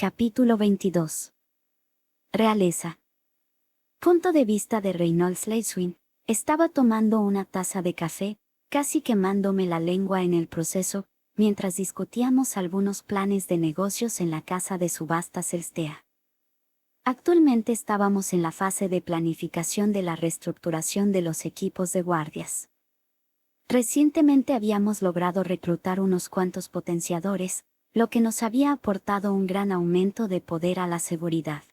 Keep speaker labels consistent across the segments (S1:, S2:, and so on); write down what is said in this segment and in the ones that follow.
S1: Capítulo 22. Realeza. Punto de vista de Reynolds Leiswin. Estaba tomando una taza de café, casi quemándome la lengua en el proceso, mientras discutíamos algunos planes de negocios en la casa de subastas Elstea. Actualmente estábamos en la fase de planificación de la reestructuración de los equipos de guardias. Recientemente habíamos logrado reclutar unos cuantos potenciadores, lo que nos había aportado un gran aumento de poder a la seguridad.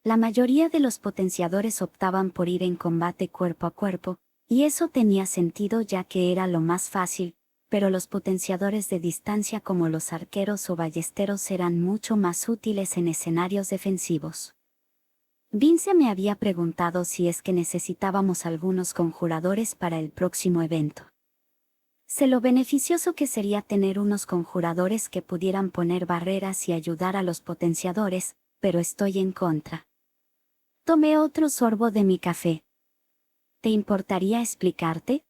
S1: La mayoría de los potenciadores optaban por ir en combate cuerpo a cuerpo, y eso tenía sentido ya que era lo más fácil, pero los potenciadores de distancia como los arqueros o ballesteros eran mucho más útiles en escenarios defensivos. Vince me había preguntado si es que necesitábamos algunos conjuradores para el próximo evento. Sé lo beneficioso que sería tener unos conjuradores que pudieran poner barreras y ayudar a los potenciadores, pero estoy en contra. Tomé otro sorbo de mi café. ¿Te importaría explicarte?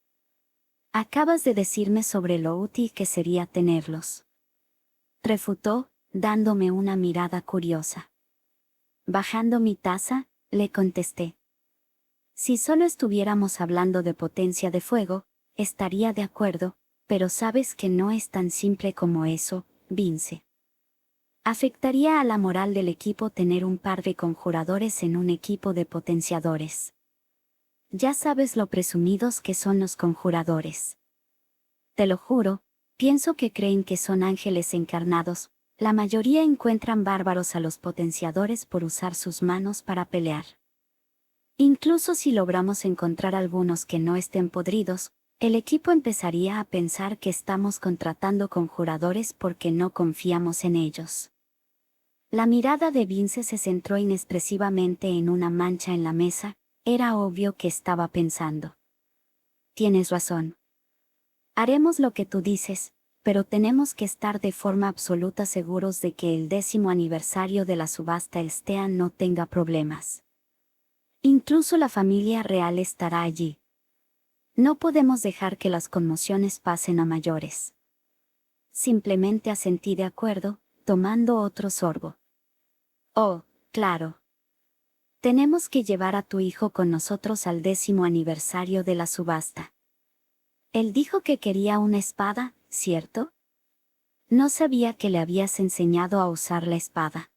S1: Acabas de decirme sobre lo útil que sería tenerlos. Refutó, dándome una mirada curiosa. Bajando mi taza, le contesté. Si solo estuviéramos hablando de potencia de fuego, estaría de acuerdo, pero sabes que no es tan simple como eso, Vince. Afectaría a la moral del equipo tener un par de conjuradores en un equipo de potenciadores. Ya sabes lo presumidos que son los conjuradores. Te lo juro, pienso que creen que son ángeles encarnados, la mayoría encuentran bárbaros a los potenciadores por usar sus manos para pelear. Incluso si logramos encontrar algunos que no estén podridos, el equipo empezaría a pensar que estamos contratando conjuradores porque no confiamos en ellos. La mirada de Vince se centró inexpresivamente en una mancha en la mesa, era obvio que estaba pensando. Tienes razón. Haremos lo que tú dices, pero tenemos que estar de forma absoluta seguros de que el 10º aniversario de la subasta Elstea no tenga problemas. Incluso la familia real estará allí. No podemos dejar que las conmociones pasen a mayores. Simplemente asentí de acuerdo, tomando otro sorbo. Oh, claro. Tenemos que llevar a tu hijo con nosotros al 10º aniversario de la subasta. Él dijo que quería una espada, ¿cierto? No sabía que le habías enseñado a usar la espada.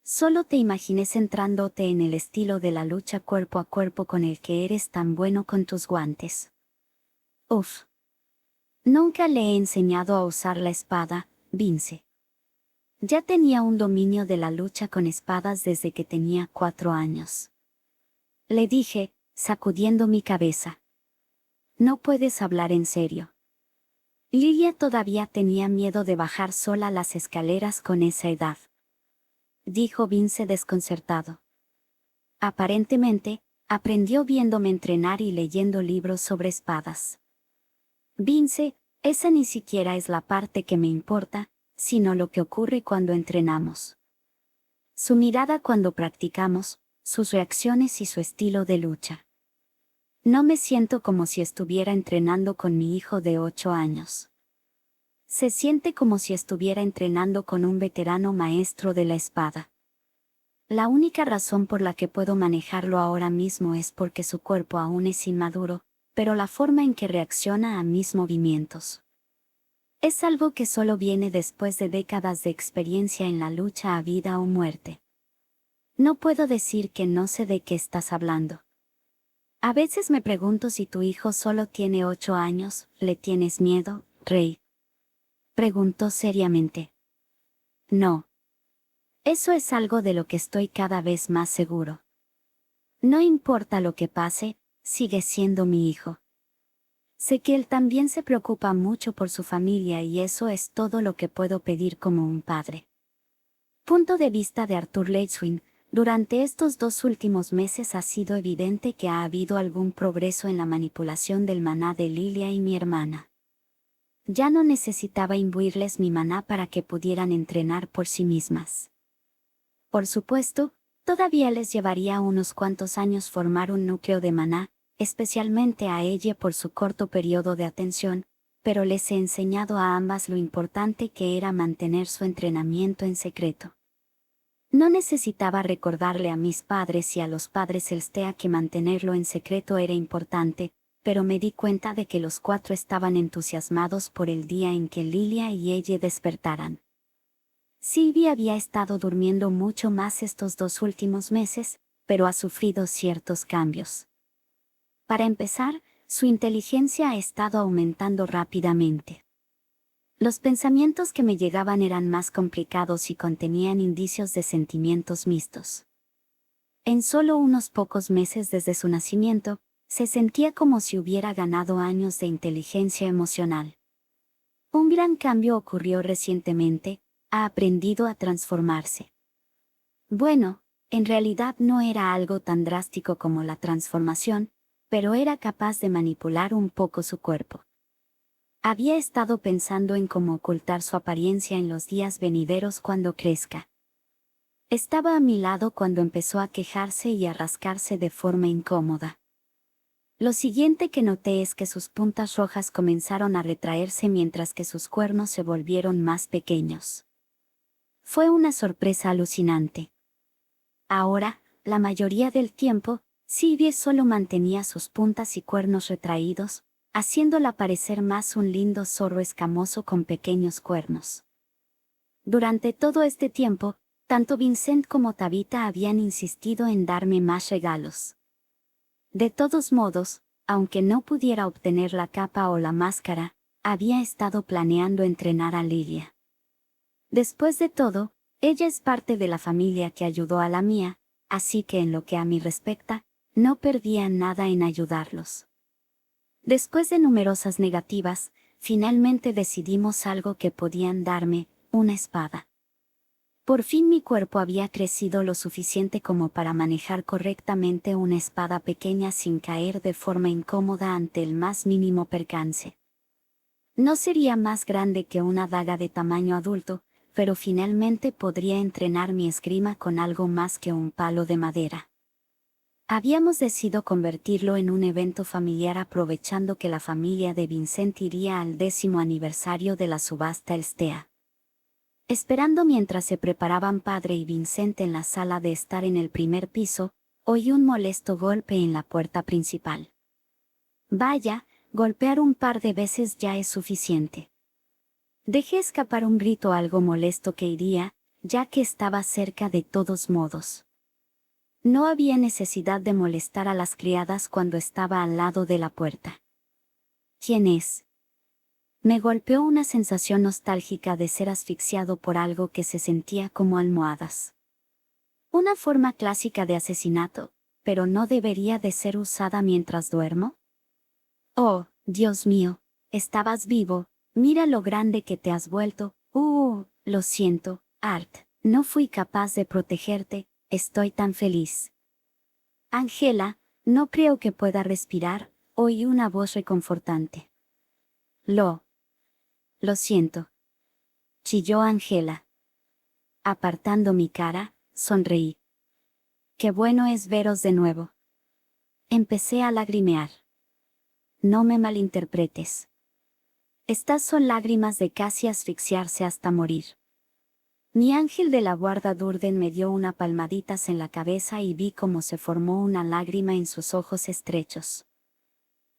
S1: Solo te imaginé centrándote en el estilo de la lucha cuerpo a cuerpo con el que eres tan bueno con tus guantes. Uf. Nunca le he enseñado a usar la espada, Vince. Ya tenía un dominio de la lucha con espadas desde que tenía 4 años. Le dije, sacudiendo mi cabeza. No puedes hablar en serio. Lilia todavía tenía miedo de bajar sola las escaleras con esa edad. Dijo Vince desconcertado. Aparentemente, aprendió viéndome entrenar y leyendo libros sobre espadas. Vince, esa ni siquiera es la parte que me importa, sino lo que ocurre cuando entrenamos. Su mirada cuando practicamos, sus reacciones y su estilo de lucha. No me siento como si estuviera entrenando con mi hijo de 8 años. Se siente como si estuviera entrenando con un veterano maestro de la espada. La única razón por la que puedo manejarlo ahora mismo es porque su cuerpo aún es inmaduro, pero la forma en que reacciona a mis movimientos es algo que solo viene después de décadas de experiencia en la lucha a vida o muerte. No puedo decir que no sé de qué estás hablando. A veces me pregunto si tu hijo solo tiene 8 años, ¿le tienes miedo, Rey? Preguntó seriamente. No. Eso es algo de lo que estoy cada vez más seguro. No importa lo que pase, sigue siendo mi hijo. Sé que él también se preocupa mucho por su familia y eso es todo lo que puedo pedir como un padre. Punto de vista de Arthur Leiswin. Durante estos 2 últimos meses ha sido evidente que ha habido algún progreso en la manipulación del maná de Lilia y mi hermana. Ya no necesitaba imbuirles mi maná para que pudieran entrenar por sí mismas. Por supuesto, todavía les llevaría unos cuantos años formar un núcleo de maná, especialmente a ella por su corto periodo de atención, pero les he enseñado a ambas lo importante que era mantener su entrenamiento en secreto. No necesitaba recordarle a mis padres y a los padres Elstea que mantenerlo en secreto era importante, pero me di cuenta de que los cuatro estaban entusiasmados por el día en que Lilia y ella despertaran. Sylvie había estado durmiendo mucho más estos 2 últimos meses, pero ha sufrido ciertos cambios. Para empezar, su inteligencia ha estado aumentando rápidamente. Los pensamientos que me llegaban eran más complicados y contenían indicios de sentimientos mixtos. En solo unos pocos meses desde su nacimiento, se sentía como si hubiera ganado años de inteligencia emocional. Un gran cambio ocurrió recientemente, ha aprendido a transformarse. Bueno, en realidad no era algo tan drástico como la transformación, pero era capaz de manipular un poco su cuerpo. Había estado pensando en cómo ocultar su apariencia en los días venideros cuando crezca. Estaba a mi lado cuando empezó a quejarse y a rascarse de forma incómoda. Lo siguiente que noté es que sus puntas rojas comenzaron a retraerse mientras que sus cuernos se volvieron más pequeños. Fue una sorpresa alucinante. Ahora, la mayoría del tiempo, Sylvie solo mantenía sus puntas y cuernos retraídos, haciéndola parecer más un lindo zorro escamoso con pequeños cuernos. Durante todo este tiempo, tanto Vincent como Tabitha habían insistido en darme más regalos. De todos modos, aunque no pudiera obtener la capa o la máscara, había estado planeando entrenar a Lilia. Después de todo, ella es parte de la familia que ayudó a la mía, así que en lo que a mí respecta, no perdía nada en ayudarlos. Después de numerosas negativas, finalmente decidimos algo que podían darme, una espada. Por fin mi cuerpo había crecido lo suficiente como para manejar correctamente una espada pequeña sin caer de forma incómoda ante el más mínimo percance. No sería más grande que una daga de tamaño adulto, pero finalmente podría entrenar mi esgrima con algo más que un palo de madera. Habíamos decidido convertirlo en un evento familiar aprovechando que la familia de Vincent iría al 10º aniversario de la subasta Elstea. Esperando mientras se preparaban padre y Vincent en la sala de estar en el primer piso, oí un molesto golpe en la puerta principal. Vaya, golpear un par de veces ya es suficiente. Dejé escapar un grito algo molesto que iría, ya que estaba cerca de todos modos. No había necesidad de molestar a las criadas cuando estaba al lado de la puerta. ¿Quién es? Me golpeó una sensación nostálgica de ser asfixiado por algo que se sentía como almohadas. Una forma clásica de asesinato, pero no debería de ser usada mientras duermo. Oh, Dios mío, estabas vivo, mira lo grande que te has vuelto. Lo siento, Art, no fui capaz de protegerte, estoy tan feliz. Angela, no creo que pueda respirar, oí una voz reconfortante. Lo siento. Chilló Angela. Apartando mi cara, sonreí. Qué bueno es veros de nuevo. Empecé a lagrimear. No me malinterpretes. Estas son lágrimas de casi asfixiarse hasta morir. Mi ángel de la guarda Durden me dio una palmaditas en la cabeza y vi cómo se formó una lágrima en sus ojos estrechos.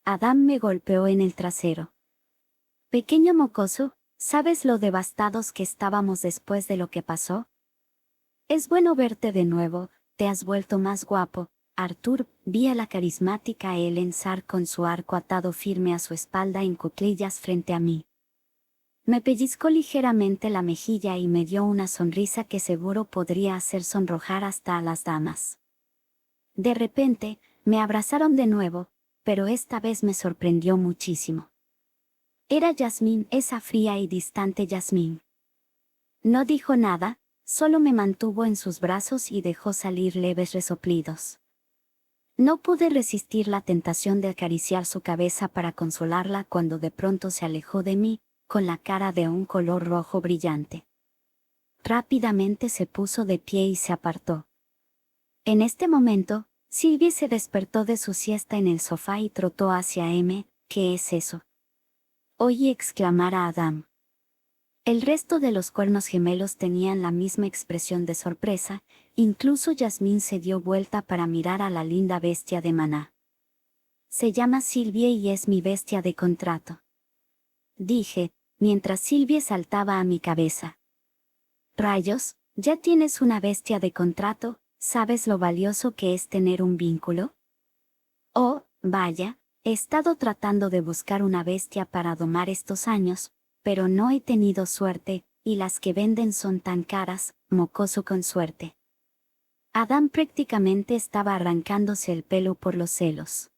S1: Adam me golpeó en el trasero. Pequeño mocoso, ¿sabes lo devastados que estábamos después de lo que pasó? Es bueno verte de nuevo, te has vuelto más guapo. Arthur, vi a la carismática Ellen Sark con su arco atado firme a su espalda en cuclillas frente a mí. Me pellizcó ligeramente la mejilla y me dio una sonrisa que seguro podría hacer sonrojar hasta a las damas. De repente, me abrazaron de nuevo, pero esta vez me sorprendió muchísimo. Era Jasmine, esa fría y distante Jasmine. No dijo nada, solo me mantuvo en sus brazos y dejó salir leves resoplidos. No pude resistir la tentación de acariciar su cabeza para consolarla cuando de pronto se alejó de mí, con la cara de un color rojo brillante. Rápidamente se puso de pie y se apartó. En este momento, Sylvie se despertó de su siesta en el sofá y trotó hacia M. ¿Qué es eso? Oí exclamar a Adam. El resto de los cuernos gemelos tenían la misma expresión de sorpresa, incluso Yasmín se dio vuelta para mirar a la linda bestia de Maná. Se llama Sylvie y es mi bestia de contrato. Dije, mientras Sylvie saltaba a mi cabeza. Rayos, ¿ya tienes una bestia de contrato? ¿Sabes lo valioso que es tener un vínculo? Oh, vaya, he estado tratando de buscar una bestia para domar estos años, pero no he tenido suerte, y las que venden son tan caras, mocoso con suerte. Adam prácticamente estaba arrancándose el pelo por los celos.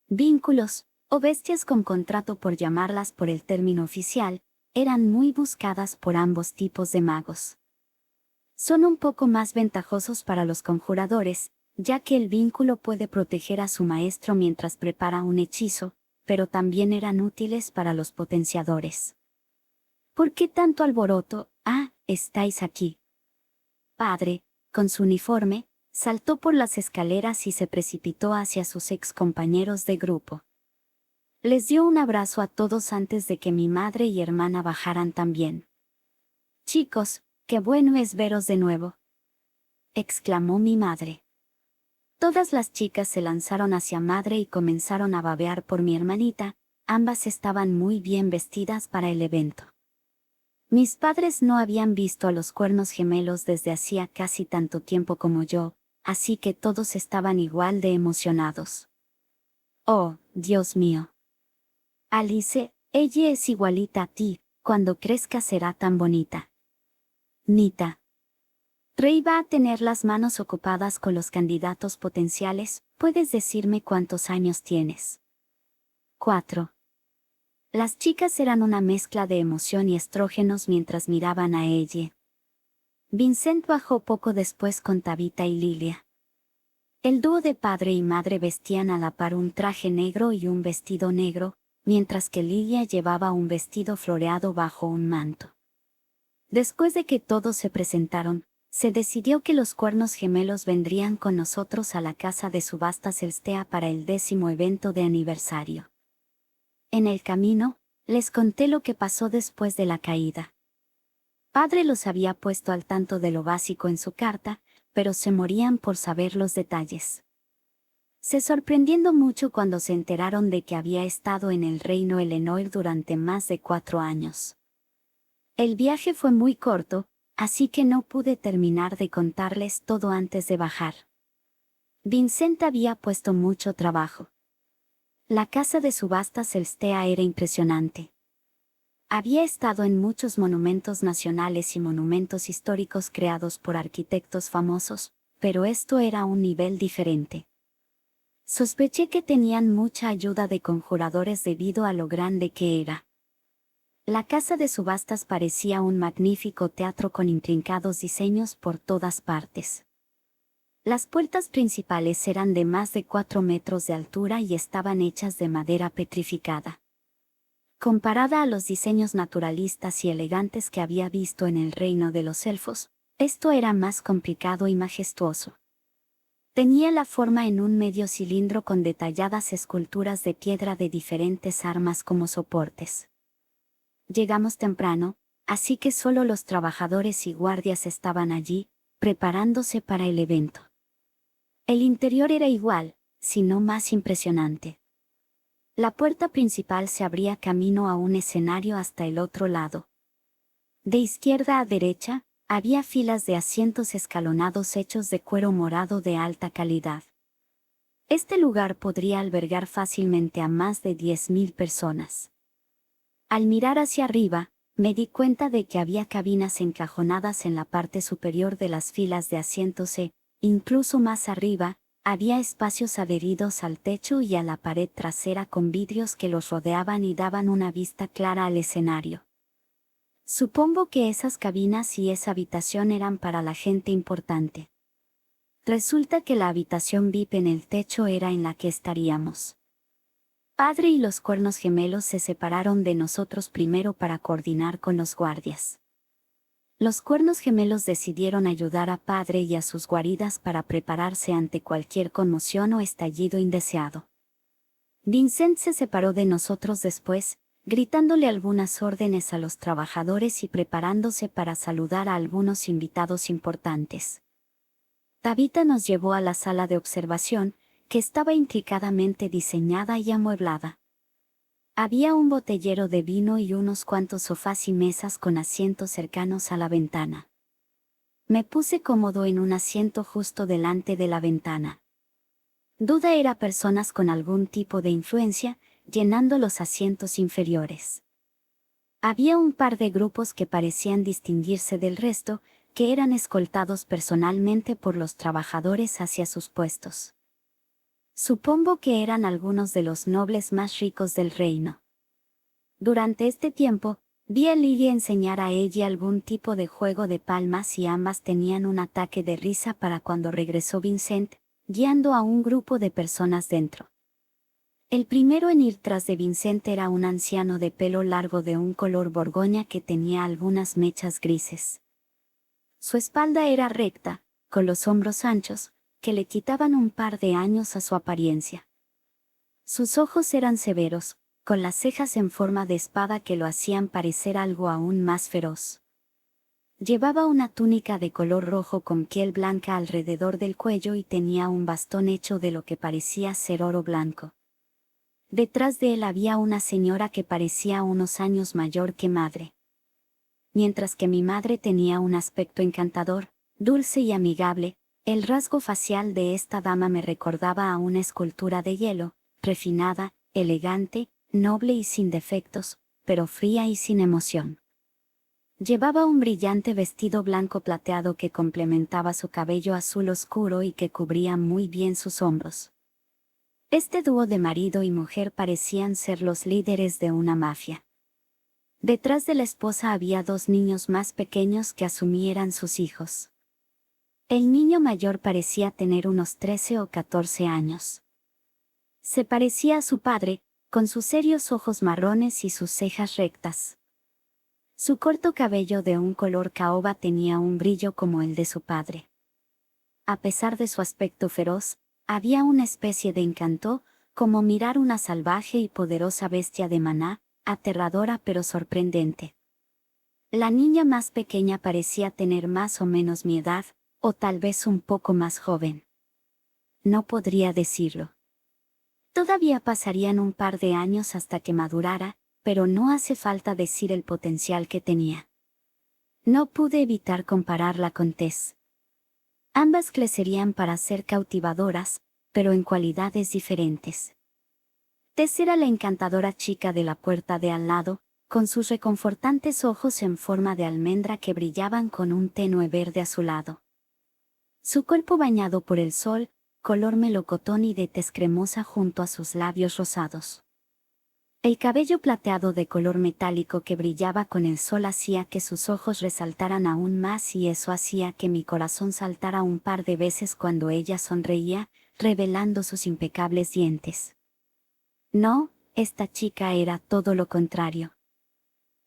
S1: Vínculos, o bestias con contrato por llamarlas por el término oficial, eran muy buscadas por ambos tipos de magos. Son un poco más ventajosos para los conjuradores, ya que el vínculo puede proteger a su maestro mientras prepara un hechizo, pero también eran útiles para los potenciadores. ¿Por qué tanto alboroto? Ah, estáis aquí. Padre, con su uniforme, saltó por las escaleras y se precipitó hacia sus ex compañeros de grupo. Les dio un abrazo a todos antes de que mi madre y hermana bajaran también. Chicos, qué bueno es veros de nuevo, exclamó mi madre. Todas las chicas se lanzaron hacia madre y comenzaron a babear por mi hermanita, ambas estaban muy bien vestidas para el evento. Mis padres no habían visto a los cuernos gemelos desde hacía casi tanto tiempo como yo, así que todos estaban igual de emocionados. Oh, Dios mío. Alice, ella es igualita a ti, cuando crezca será tan bonita. Nita. Rey va a tener las manos ocupadas con los candidatos potenciales, ¿puedes decirme cuántos años tienes? 4. Las chicas eran una mezcla de emoción y estrógenos mientras miraban a ella. Vincent bajó poco después con Tabitha y Lilia. El dúo de padre y madre vestían a la par un traje negro y un vestido negro, mientras que Lilia llevaba un vestido floreado bajo un manto. Después de que todos se presentaron, se decidió que los cuernos gemelos vendrían con nosotros a la casa de subastas Elstea para el 10º evento de aniversario. En el camino, les conté lo que pasó después de la caída. Padre los había puesto al tanto de lo básico en su carta, pero se morían por saber los detalles. Se sorprendiendo mucho cuando se enteraron de que había estado en el reino Elenoir durante más de 4 años. El viaje fue muy corto, así que no pude terminar de contarles todo antes de bajar. Vincent había puesto mucho trabajo. La casa de subastas Elstea era impresionante. Había estado en muchos monumentos nacionales y monumentos históricos creados por arquitectos famosos, pero esto era un nivel diferente. Sospeché que tenían mucha ayuda de conjuradores debido a lo grande que era. La casa de subastas parecía un magnífico teatro con intrincados diseños por todas partes. Las puertas principales eran de más de 4 metros de altura y estaban hechas de madera petrificada. Comparada a los diseños naturalistas y elegantes que había visto en el reino de los elfos, esto era más complicado y majestuoso. Tenía la forma en un medio cilindro con detalladas esculturas de piedra de diferentes armas como soportes. Llegamos temprano, así que solo los trabajadores y guardias estaban allí, preparándose para el evento. El interior era igual, si no más impresionante. La puerta principal se abría camino a un escenario hasta el otro lado. De izquierda a derecha, había filas de asientos escalonados hechos de cuero morado de alta calidad. Este lugar podría albergar fácilmente a más de 10.000 personas. Al mirar hacia arriba, me di cuenta de que había cabinas encajonadas en la parte superior de las filas de asientos e, incluso más arriba, había espacios adheridos al techo y a la pared trasera con vidrios que los rodeaban y daban una vista clara al escenario. Supongo que esas cabinas y esa habitación eran para la gente importante. Resulta que la habitación VIP en el techo era en la que estaríamos. Padre y los cuernos gemelos se separaron de nosotros primero para coordinar con los guardias. Los cuernos gemelos decidieron ayudar a Padre y a sus guaridas para prepararse ante cualquier conmoción o estallido indeseado. Vincent se separó de nosotros después, gritándole algunas órdenes a los trabajadores y preparándose para saludar a algunos invitados importantes. Tabitha nos llevó a la sala de observación, que estaba intricadamente diseñada y amueblada. Había un botellero de vino y unos cuantos sofás y mesas con asientos cercanos a la ventana. Me puse cómodo en un asiento justo delante de la ventana. Duda era personas con algún tipo de influencia, llenando los asientos inferiores. Había un par de grupos que parecían distinguirse del resto, que eran escoltados personalmente por los trabajadores hacia sus puestos. Supongo que eran algunos de los nobles más ricos del reino. Durante este tiempo, vi a Lily enseñar a ella algún tipo de juego de palmas y ambas tenían un ataque de risa para cuando regresó Vincent, guiando a un grupo de personas dentro. El primero en ir tras de Vincent era un anciano de pelo largo de un color borgoña que tenía algunas mechas grises. Su espalda era recta, con los hombros anchos, que le quitaban un par de años a su apariencia. Sus ojos eran severos, con las cejas en forma de espada que lo hacían parecer algo aún más feroz. Llevaba una túnica de color rojo con piel blanca alrededor del cuello y tenía un bastón hecho de lo que parecía ser oro blanco. Detrás de él había una señora que parecía unos años mayor que madre. Mientras que mi madre tenía un aspecto encantador, dulce y amigable, el rasgo facial de esta dama me recordaba a una escultura de hielo, refinada, elegante, noble y sin defectos, pero fría y sin emoción. Llevaba un brillante vestido blanco plateado que complementaba su cabello azul oscuro y que cubría muy bien sus hombros. Este dúo de marido y mujer parecían ser los líderes de una mafia. Detrás de la esposa había dos niños más pequeños que asumí eran sus hijos. El niño mayor parecía tener unos 13 o 14 años. Se parecía a su padre, con sus serios ojos marrones y sus cejas rectas. Su corto cabello de un color caoba tenía un brillo como el de su padre. A pesar de su aspecto feroz, había una especie de encanto, como mirar una salvaje y poderosa bestia de maná, aterradora pero sorprendente. La niña más pequeña parecía tener más o menos mi edad, o tal vez un poco más joven. No podría decirlo. Todavía pasarían un par de años hasta que madurara, pero no hace falta decir el potencial que tenía. No pude evitar compararla con Tess. Ambas crecerían para ser cautivadoras, pero en cualidades diferentes. Tess era la encantadora chica de la puerta de al lado, con sus reconfortantes ojos en forma de almendra que brillaban con un tenue verde azulado. Su cuerpo bañado por el sol, color melocotón y de tez cremosa junto a sus labios rosados. El cabello plateado de color metálico que brillaba con el sol hacía que sus ojos resaltaran aún más y eso hacía que mi corazón saltara un par de veces cuando ella sonreía, revelando sus impecables dientes. No, esta chica era todo lo contrario.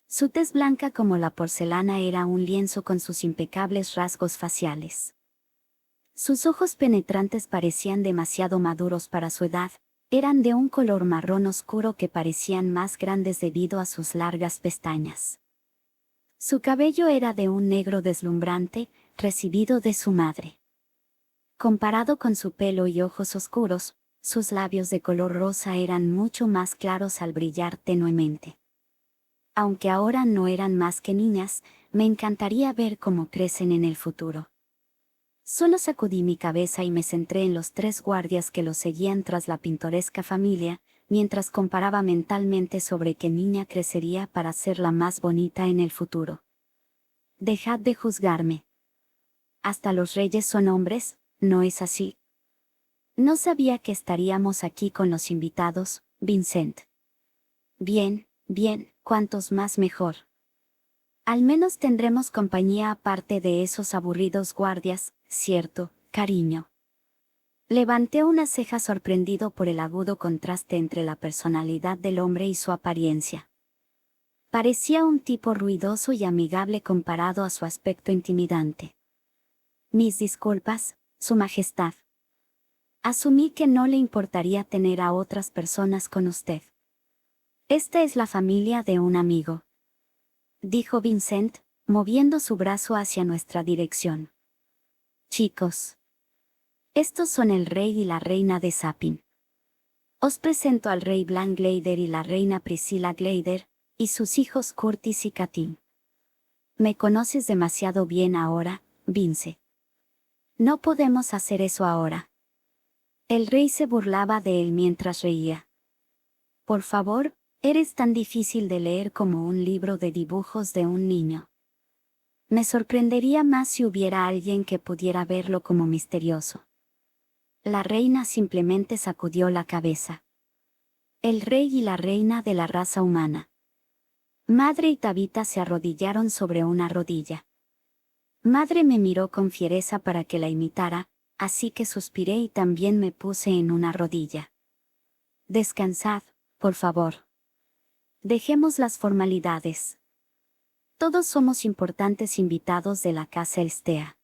S1: Su tez blanca como la porcelana era un lienzo con sus impecables rasgos faciales. Sus ojos penetrantes parecían demasiado maduros para su edad, eran de un color marrón oscuro que parecían más grandes debido a sus largas pestañas. Su cabello era de un negro deslumbrante, recibido de su madre. Comparado con su pelo y ojos oscuros, sus labios de color rosa eran mucho más claros al brillar tenuemente. Aunque ahora no eran más que niñas, me encantaría ver cómo crecen en el futuro. Solo sacudí mi cabeza y me centré en los tres guardias que lo seguían tras la pintoresca familia, mientras comparaba mentalmente sobre qué niña crecería para ser la más bonita en el futuro. Dejad de juzgarme. Hasta los reyes son hombres, ¿no es así? No sabía que estaríamos aquí con los invitados, Vincent. Bien, bien, cuantos más mejor. Al menos tendremos compañía aparte de esos aburridos guardias, ¿cierto, cariño? Levanté una ceja sorprendido por el agudo contraste entre la personalidad del hombre y su apariencia. Parecía un tipo ruidoso y amigable comparado a su aspecto intimidante. Mis disculpas, Su Majestad. Asumí que no le importaría tener a otras personas con usted. Esta es la familia de un amigo, dijo Vincent, moviendo su brazo hacia nuestra dirección. Chicos, estos son el rey y la reina de Sapin. Os presento al rey Blanc Glader y la reina Priscilla Glader, y sus hijos Curtis y Katin. Me conoces demasiado bien ahora, Vince. No podemos hacer eso ahora. El rey se burlaba de él mientras reía. Por favor, eres tan difícil de leer como un libro de dibujos de un niño. Me sorprendería más si hubiera alguien que pudiera verlo como misterioso. La reina simplemente sacudió la cabeza. El rey y la reina de la raza humana. Madre y Tabitha se arrodillaron sobre una rodilla. Madre me miró con fiereza para que la imitara, así que suspiré y también me puse en una rodilla. Descansad, por favor. Dejemos las formalidades. Todos somos importantes invitados de la casa Elstea.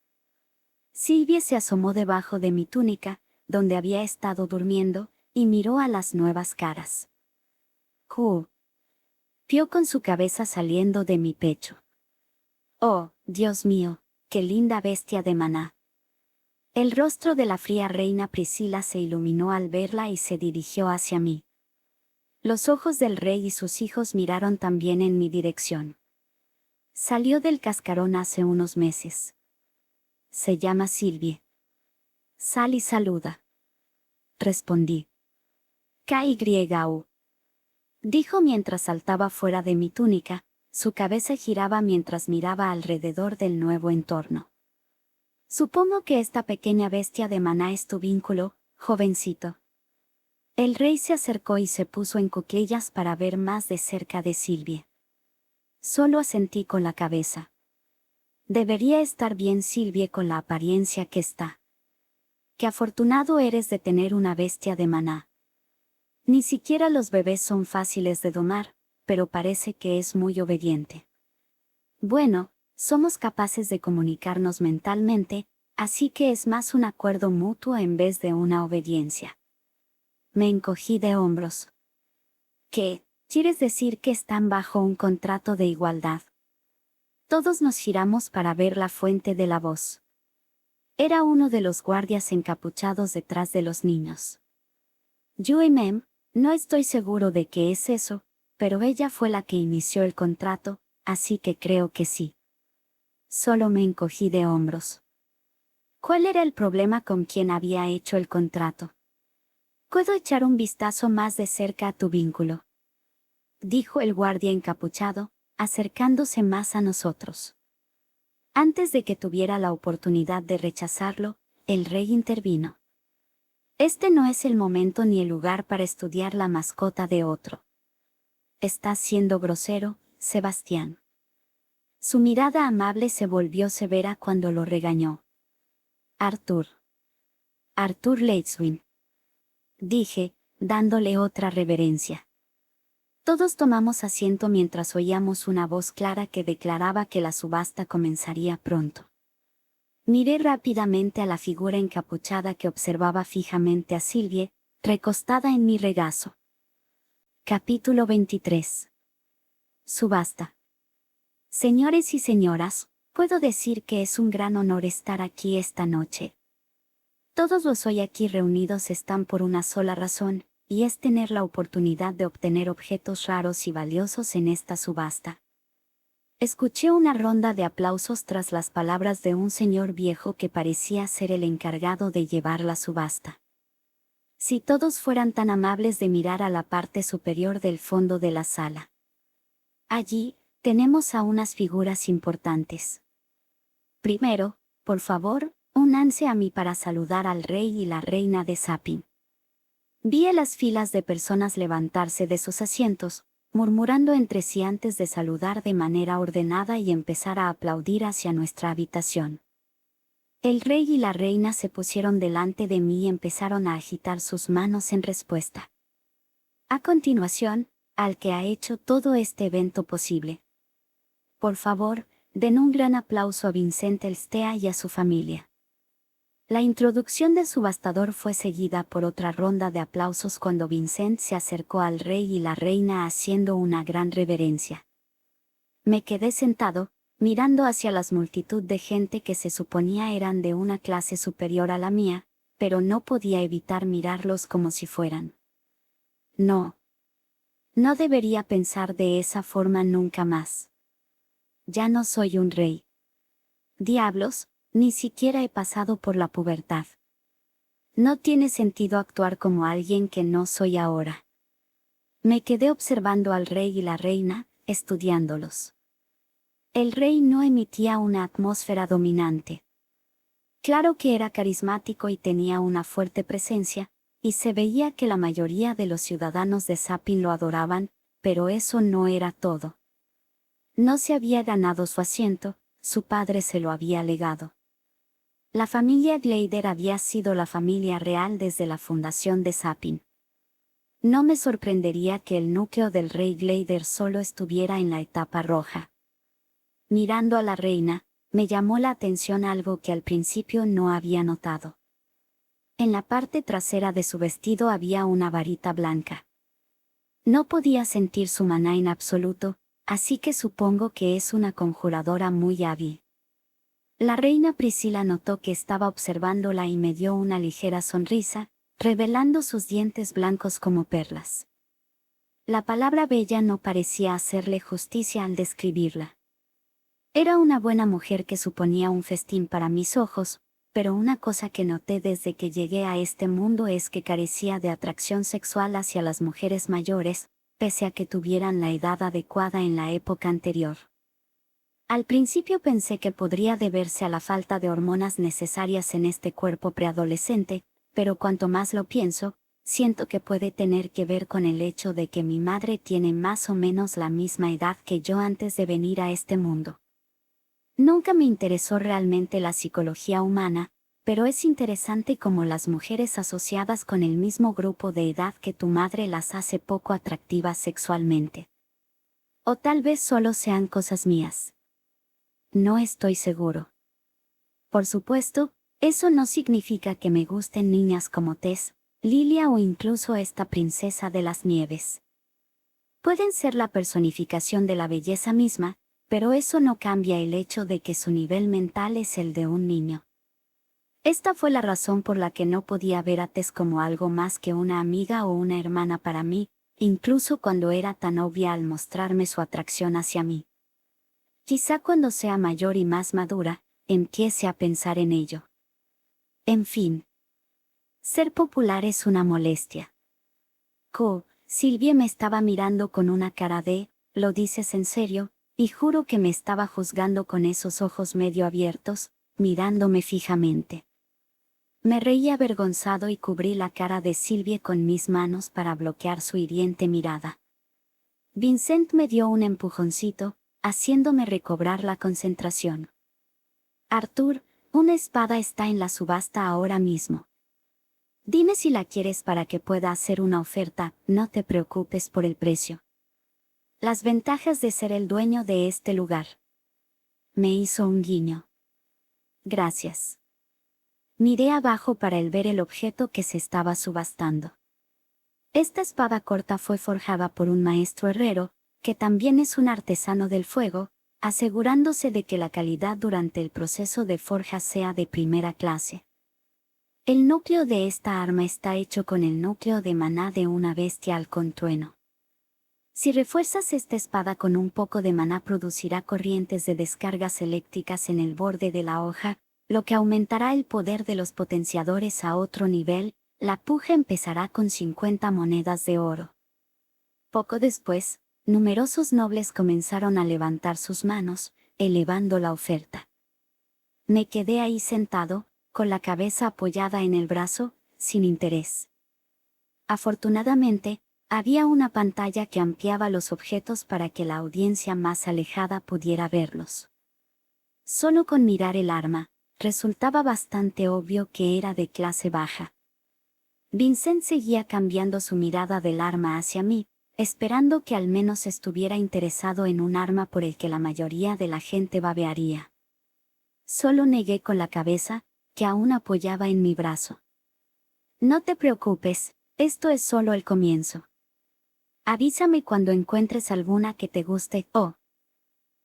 S1: Sylvie se asomó debajo de mi túnica, donde había estado durmiendo, y miró a las nuevas caras. Vio con su cabeza saliendo de mi pecho. Oh, Dios mío, qué linda bestia de maná. El rostro de la fría reina Priscilla se iluminó al verla y se dirigió hacia mí. Los ojos del rey y sus hijos miraron también en mi dirección. Salió del cascarón hace unos meses. Se llama Sylvie. Sal y saluda. Respondí. KYU. Dijo mientras saltaba fuera de mi túnica, su cabeza giraba mientras miraba alrededor del nuevo entorno. Supongo que esta pequeña bestia de maná es tu vínculo, jovencito. El rey se acercó y se puso en cuclillas para ver más de cerca de Sylvie. Solo asentí con la cabeza. Debería estar bien Sylvie con la apariencia que está. Qué afortunado eres de tener una bestia de maná. Ni siquiera los bebés son fáciles de domar, pero parece que es muy obediente. Bueno, somos capaces de comunicarnos mentalmente, así que es más un acuerdo mutuo en vez de una obediencia. Me encogí de hombros. ¿Qué? ¿Quieres decir que están bajo un contrato de igualdad? Todos nos giramos para ver la fuente de la voz. Era uno de los guardias encapuchados detrás de los niños. Yo y Mem, no estoy seguro de qué es eso, pero ella fue la que inició el contrato, así que creo que sí. Solo me encogí de hombros. ¿Cuál era el problema con quien había hecho el contrato? ¿Puedo echar un vistazo más de cerca a tu vínculo?, dijo el guardia encapuchado, acercándose más a nosotros. Antes de que tuviera la oportunidad de rechazarlo, el rey intervino. Este no es el momento ni el lugar para estudiar la mascota de otro. Estás siendo grosero, Sebastián. Su mirada amable se volvió severa cuando lo regañó. Arthur Leitswin, dije, dándole otra reverencia. Todos tomamos asiento mientras oíamos una voz clara que declaraba que la subasta comenzaría pronto. Miré rápidamente a la figura encapuchada que observaba fijamente a Sylvie, recostada en mi regazo. Capítulo 23. Subasta. Señores y señoras, puedo decir que es un gran honor estar aquí esta noche. Todos los hoy aquí reunidos están por una sola razón, y es tener la oportunidad de obtener objetos raros y valiosos en esta subasta. Escuché una ronda de aplausos tras las palabras de un señor viejo que parecía ser el encargado de llevar la subasta. Si todos fueran tan amables de mirar a la parte superior del fondo de la sala. Allí, tenemos a unas figuras importantes. Primero, por favor, únanse a mí para saludar al rey y la reina de Sapin. Vi a las filas de personas levantarse de sus asientos, murmurando entre sí antes de saludar de manera ordenada y empezar a aplaudir hacia nuestra habitación. El rey y la reina se pusieron delante de mí y empezaron a agitar sus manos en respuesta. A continuación, al que ha hecho todo este evento posible. Por favor, den un gran aplauso a Vincent Elstea y a su familia. La introducción del subastador fue seguida por otra ronda de aplausos cuando Vincent se acercó al rey y la reina haciendo una gran reverencia. Me quedé sentado, mirando hacia la multitud de gente que se suponía eran de una clase superior a la mía, pero no podía evitar mirarlos como si fueran. No. No debería pensar de esa forma nunca más. Ya no soy un rey. Diablos, ni siquiera he pasado por la pubertad. No tiene sentido actuar como alguien que no soy ahora. Me quedé observando al rey y la reina, estudiándolos. El rey no emitía una atmósfera dominante. Claro que era carismático y tenía una fuerte presencia, y se veía que la mayoría de los ciudadanos de Sapin lo adoraban, pero eso no era todo. No se había ganado su asiento, su padre se lo había legado. La familia Glader había sido la familia real desde la fundación de Sapin. No me sorprendería que el núcleo del rey Glader solo estuviera en la etapa roja. Mirando a la reina, me llamó la atención algo que al principio no había notado. En la parte trasera de su vestido había una varita blanca. No podía sentir su maná en absoluto, así que supongo que es una conjuradora muy hábil. La reina Priscila notó que estaba observándola y me dio una ligera sonrisa, revelando sus dientes blancos como perlas. La palabra bella no parecía hacerle justicia al describirla. Era una buena mujer que suponía un festín para mis ojos, pero una cosa que noté desde que llegué a este mundo es que carecía de atracción sexual hacia las mujeres mayores, pese a que tuvieran la edad adecuada en la época anterior. Al principio pensé que podría deberse a la falta de hormonas necesarias en este cuerpo preadolescente, pero cuanto más lo pienso, siento que puede tener que ver con el hecho de que mi madre tiene más o menos la misma edad que yo antes de venir a este mundo. Nunca me interesó realmente la psicología humana, pero es interesante cómo las mujeres asociadas con el mismo grupo de edad que tu madre las hace poco atractivas sexualmente. O tal vez solo sean cosas mías. No estoy seguro. Por supuesto, eso no significa que me gusten niñas como Tess, Lilia o incluso esta princesa de las nieves. Pueden ser la personificación de la belleza misma, pero eso no cambia el hecho de que su nivel mental es el de un niño. Esta fue la razón por la que no podía ver a Tess como algo más que una amiga o una hermana para mí, incluso cuando era tan obvia al mostrarme su atracción hacia mí. Quizá cuando sea mayor y más madura, empiece a pensar en ello. En fin. Ser popular es una molestia. Sylvie me estaba mirando con una cara de, ¿lo dices en serio? Y juro que me estaba juzgando con esos ojos medio abiertos, mirándome fijamente. Me reí avergonzado y cubrí la cara de Sylvie con mis manos para bloquear su hiriente mirada. Vincent me dio un empujoncito, haciéndome recobrar la concentración. Arthur, una espada está en la subasta ahora mismo. Dime si la quieres para que pueda hacer una oferta, no te preocupes por el precio. Las ventajas de ser el dueño de este lugar. Me hizo un guiño. Gracias. Miré abajo para ver el objeto que se estaba subastando. Esta espada corta fue forjada por un maestro herrero, que también es un artesano del fuego, asegurándose de que la calidad durante el proceso de forja sea de primera clase. El núcleo de esta arma está hecho con el núcleo de maná de una bestia halcón trueno. Si refuerzas esta espada con un poco de maná producirá corrientes de descargas eléctricas en el borde de la hoja, lo que aumentará el poder de los potenciadores a otro nivel. La puja empezará con 50 monedas de oro. Poco después, numerosos nobles comenzaron a levantar sus manos, elevando la oferta. Me quedé ahí sentado, con la cabeza apoyada en el brazo, sin interés. Afortunadamente, había una pantalla que ampliaba los objetos para que la audiencia más alejada pudiera verlos. Solo con mirar el arma, resultaba bastante obvio que era de clase baja. Vincent seguía cambiando su mirada del arma hacia mí, esperando que al menos estuviera interesado en un arma por el que la mayoría de la gente babearía. Solo negué con la cabeza, que aún apoyaba en mi brazo. No te preocupes, esto es solo el comienzo. Avísame cuando encuentres alguna que te guste. Oh,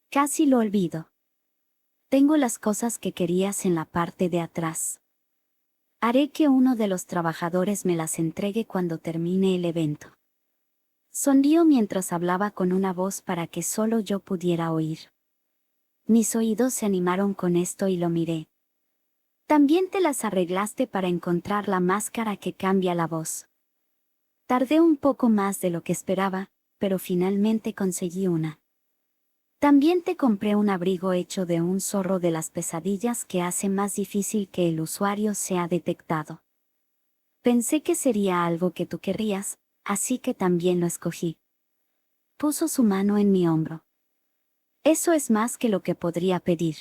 S1: casi lo olvido. Tengo las cosas que querías en la parte de atrás. Haré que uno de los trabajadores me las entregue cuando termine el evento. Sonrió mientras hablaba con una voz para que solo yo pudiera oír. Mis oídos se animaron con esto y lo miré. También te las arreglaste para encontrar la máscara que cambia la voz. Tardé un poco más de lo que esperaba, pero finalmente conseguí una. También te compré un abrigo hecho de un zorro de las pesadillas que hace más difícil que el usuario sea detectado. Pensé que sería algo que tú querrías, así que también lo escogí. Puso su mano en mi hombro. Eso es más que lo que podría pedir.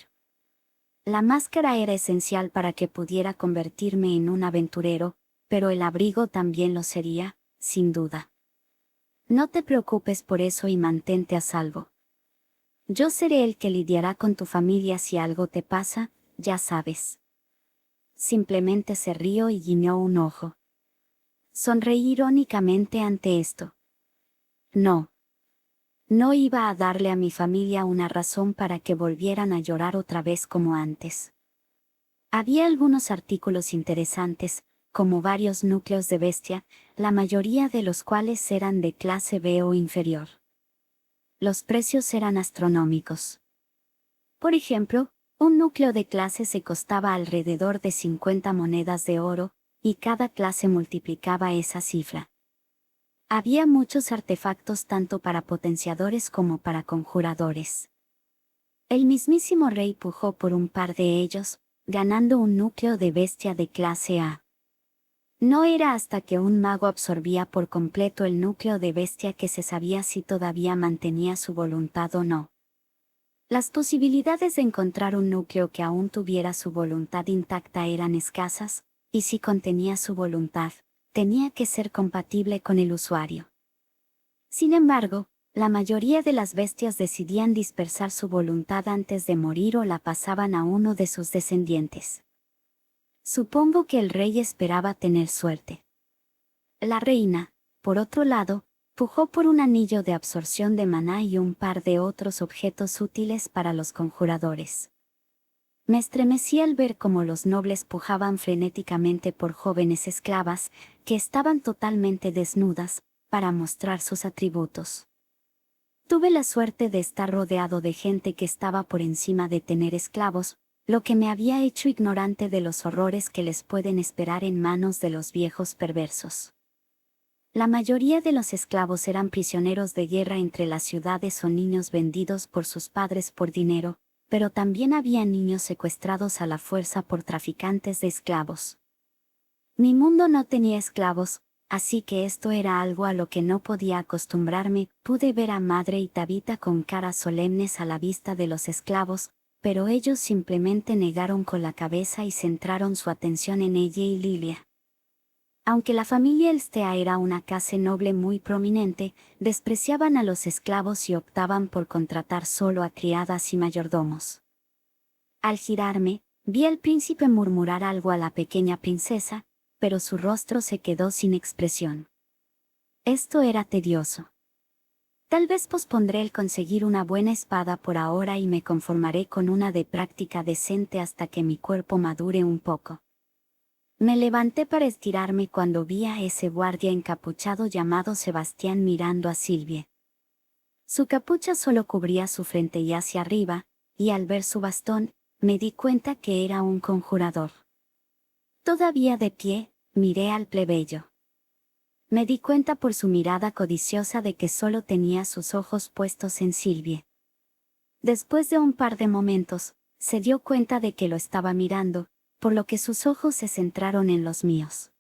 S1: La máscara era esencial para que pudiera convertirme en un aventurero, pero el abrigo también lo sería, sin duda. No te preocupes por eso y mantente a salvo. Yo seré el que lidiará con tu familia si algo te pasa, ya sabes. Simplemente se rió y guiñó un ojo. Sonreí irónicamente ante esto. No. No iba a darle a mi familia una razón para que volvieran a llorar otra vez como antes. Había algunos artículos interesantes, como varios núcleos de bestia, la mayoría de los cuales eran de clase B o inferior. Los precios eran astronómicos. Por ejemplo, un núcleo de clase C costaba alrededor de 50 monedas de oro, y cada clase multiplicaba esa cifra. Había muchos artefactos tanto para potenciadores como para conjuradores. El mismísimo rey pujó por un par de ellos, ganando un núcleo de bestia de clase A. No era hasta que un mago absorbía por completo el núcleo de bestia que se sabía si todavía mantenía su voluntad o no. Las posibilidades de encontrar un núcleo que aún tuviera su voluntad intacta eran escasas, y si contenía su voluntad, tenía que ser compatible con el usuario. Sin embargo, la mayoría de las bestias decidían dispersar su voluntad antes de morir o la pasaban a uno de sus descendientes. Supongo que el rey esperaba tener suerte. La reina, por otro lado, pujó por un anillo de absorción de maná y un par de otros objetos útiles para los conjuradores. Me estremecí al ver cómo los nobles pujaban frenéticamente por jóvenes esclavas, que estaban totalmente desnudas, para mostrar sus atributos. Tuve la suerte de estar rodeado de gente que estaba por encima de tener esclavos, lo que me había hecho ignorante de los horrores que les pueden esperar en manos de los viejos perversos. La mayoría de los esclavos eran prisioneros de guerra entre las ciudades o niños vendidos por sus padres por dinero, pero también había niños secuestrados a la fuerza por traficantes de esclavos. Mi mundo no tenía esclavos, así que esto era algo a lo que no podía acostumbrarme. Pude ver a Madre y Tabitha con caras solemnes a la vista de los esclavos, pero ellos simplemente negaron con la cabeza y centraron su atención en ella y Lilia. Aunque la familia Elstea era una clase noble muy prominente, despreciaban a los esclavos y optaban por contratar solo a criadas y mayordomos. Al girarme, vi al príncipe murmurar algo a la pequeña princesa, pero su rostro se quedó sin expresión. Esto era tedioso. Tal vez pospondré el conseguir una buena espada por ahora y me conformaré con una de práctica decente hasta que mi cuerpo madure un poco. Me levanté para estirarme cuando vi a ese guardia encapuchado llamado Sebastián mirando a Silvie. Su capucha solo cubría su frente y hacia arriba, y al ver su bastón, me di cuenta que era un conjurador. Todavía de pie, miré al plebeyo. Me di cuenta por su mirada codiciosa de que solo tenía sus ojos puestos en Silvie. Después de un par de momentos, se dio cuenta de que lo estaba mirando, por lo que sus ojos se centraron en los míos.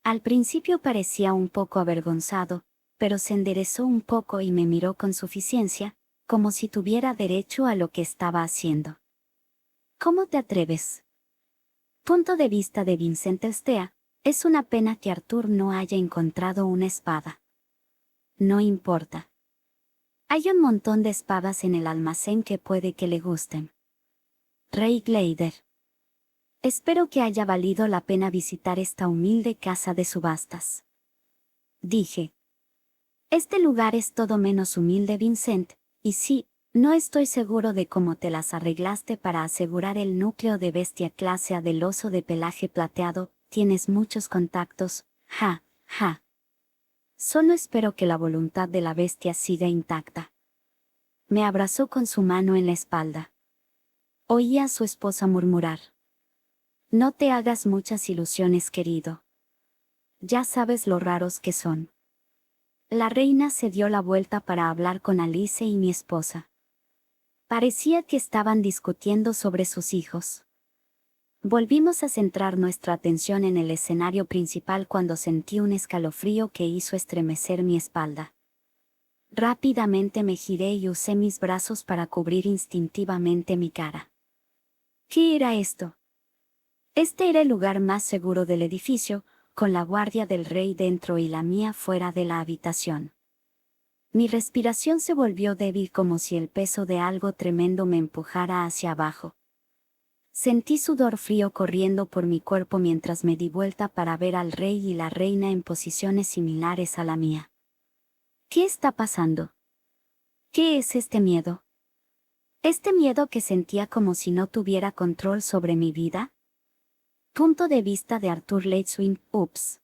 S1: Al principio parecía un poco avergonzado, pero se enderezó un poco y me miró con suficiencia, como si tuviera derecho a lo que estaba haciendo. ¿Cómo te atreves? Punto de vista de Vincent Elstea, es una pena que Arthur no haya encontrado una espada. No importa. Hay un montón de espadas en el almacén que puede que le gusten. Rey Glader. Espero que haya valido la pena visitar esta humilde casa de subastas. Dije. Este lugar es todo menos humilde, Vincent, y sí, no estoy seguro de cómo te las arreglaste para asegurar el núcleo de bestia clase A del oso de pelaje plateado, tienes muchos contactos, ja, ja. Solo espero que la voluntad de la bestia siga intacta. Me abrazó con su mano en la espalda. Oí a su esposa murmurar. No te hagas muchas ilusiones, querido. Ya sabes lo raros que son. La reina se dio la vuelta para hablar con Alice y mi esposa. Parecía que estaban discutiendo sobre sus hijos. Volvimos a centrar nuestra atención en el escenario principal cuando sentí un escalofrío que hizo estremecer mi espalda. Rápidamente me giré y usé mis brazos para cubrir instintivamente mi cara. ¿Qué era esto? Este era el lugar más seguro del edificio, con la guardia del rey dentro y la mía fuera de la habitación. Mi respiración se volvió débil como si el peso de algo tremendo me empujara hacia abajo. Sentí sudor frío corriendo por mi cuerpo mientras me di vuelta para ver al rey y la reina en posiciones similares a la mía. ¿Qué está pasando? ¿Qué es este miedo? ¿Este miedo que sentía como si no tuviera control sobre mi vida? Punto de vista de Arthur Leitswin, ups.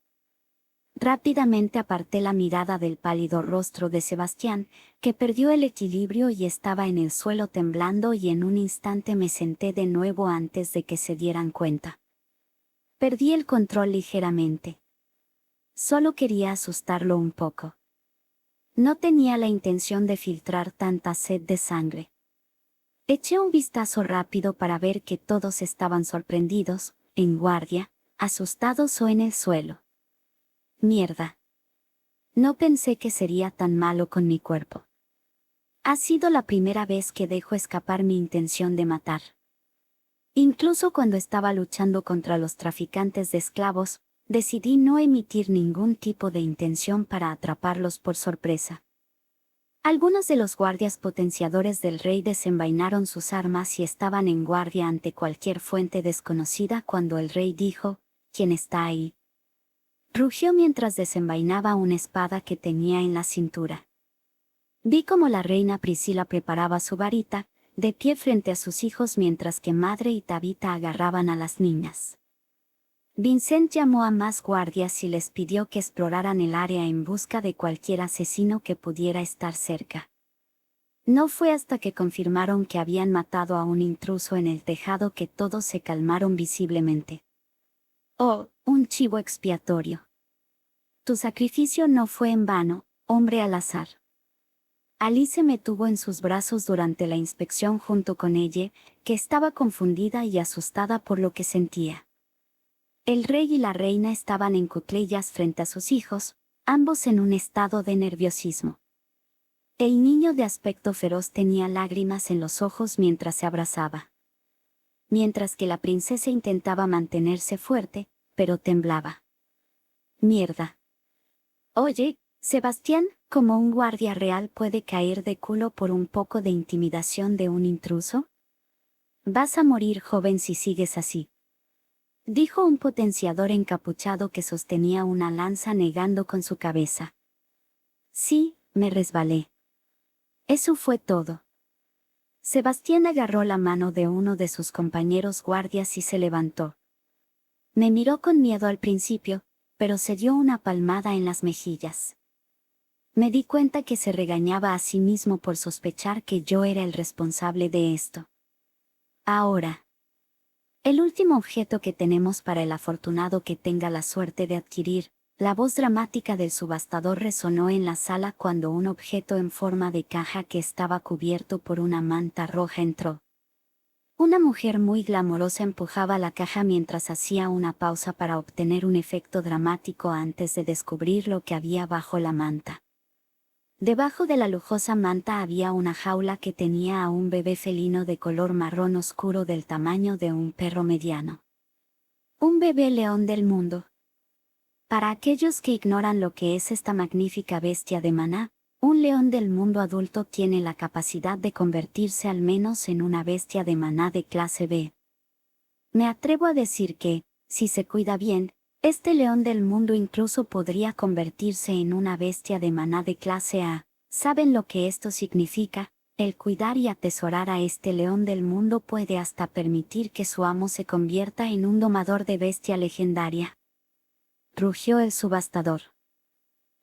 S1: Rápidamente aparté la mirada del pálido rostro de Sebastián, que perdió el equilibrio y estaba en el suelo temblando, y en un instante me senté de nuevo antes de que se dieran cuenta. Perdí el control ligeramente. Solo quería asustarlo un poco. No tenía la intención de filtrar tanta sed de sangre. Eché un vistazo rápido para ver que todos estaban sorprendidos, en guardia, asustados o en el suelo. Mierda. No pensé que sería tan malo con mi cuerpo. Ha sido la primera vez que dejo escapar mi intención de matar. Incluso cuando estaba luchando contra los traficantes de esclavos, decidí no emitir ningún tipo de intención para atraparlos por sorpresa. Algunos de los guardias potenciadores del rey desenvainaron sus armas y estaban en guardia ante cualquier fuente desconocida cuando el rey dijo, ¿quién está ahí? Rugió mientras desenvainaba una espada que tenía en la cintura. Vi cómo la reina Priscila preparaba su varita, de pie frente a sus hijos mientras que Madre y Tabitha agarraban a las niñas. Vincent llamó a más guardias y les pidió que exploraran el área en busca de cualquier asesino que pudiera estar cerca. No fue hasta que confirmaron que habían matado a un intruso en el tejado que todos se calmaron visiblemente. Oh, un chivo expiatorio. Tu sacrificio no fue en vano, hombre al azar. Alice me tuvo en sus brazos durante la inspección junto con ella, que estaba confundida y asustada por lo que sentía. El rey y la reina estaban en cuclillas frente a sus hijos, ambos en un estado de nerviosismo. El niño de aspecto feroz tenía lágrimas en los ojos mientras se abrazaba. Mientras que la princesa intentaba mantenerse fuerte, pero temblaba. Mierda. Oye, Sebastián, ¿cómo un guardia real puede caer de culo por un poco de intimidación de un intruso? Vas a morir, joven, si sigues así. Dijo un potenciador encapuchado que sostenía una lanza negando con su cabeza. Sí, me resbalé. Eso fue todo. Sebastián agarró la mano de uno de sus compañeros guardias y se levantó. Me miró con miedo al principio, pero se dio una palmada en las mejillas. Me di cuenta que se regañaba a sí mismo por sospechar que yo era el responsable de esto. Ahora. El último objeto que tenemos para el afortunado que tenga la suerte de adquirir. La voz dramática del subastador resonó en la sala cuando un objeto en forma de caja que estaba cubierto por una manta roja entró. Una mujer muy glamorosa empujaba la caja mientras hacía una pausa para obtener un efecto dramático antes de descubrir lo que había bajo la manta. Debajo de la lujosa manta había una jaula que tenía a un bebé felino de color marrón oscuro del tamaño de un perro mediano. Un bebé león del mundo. Para aquellos que ignoran lo que es esta magnífica bestia de Maná, un león del mundo adulto tiene la capacidad de convertirse al menos en una bestia de Maná de clase B. Me atrevo a decir que, si se cuida bien, este león del mundo incluso podría convertirse en una bestia de maná de clase A. ¿Saben lo que esto significa? El cuidar y atesorar a este león del mundo puede hasta permitir que su amo se convierta en un domador de bestia legendaria. Rugió el subastador.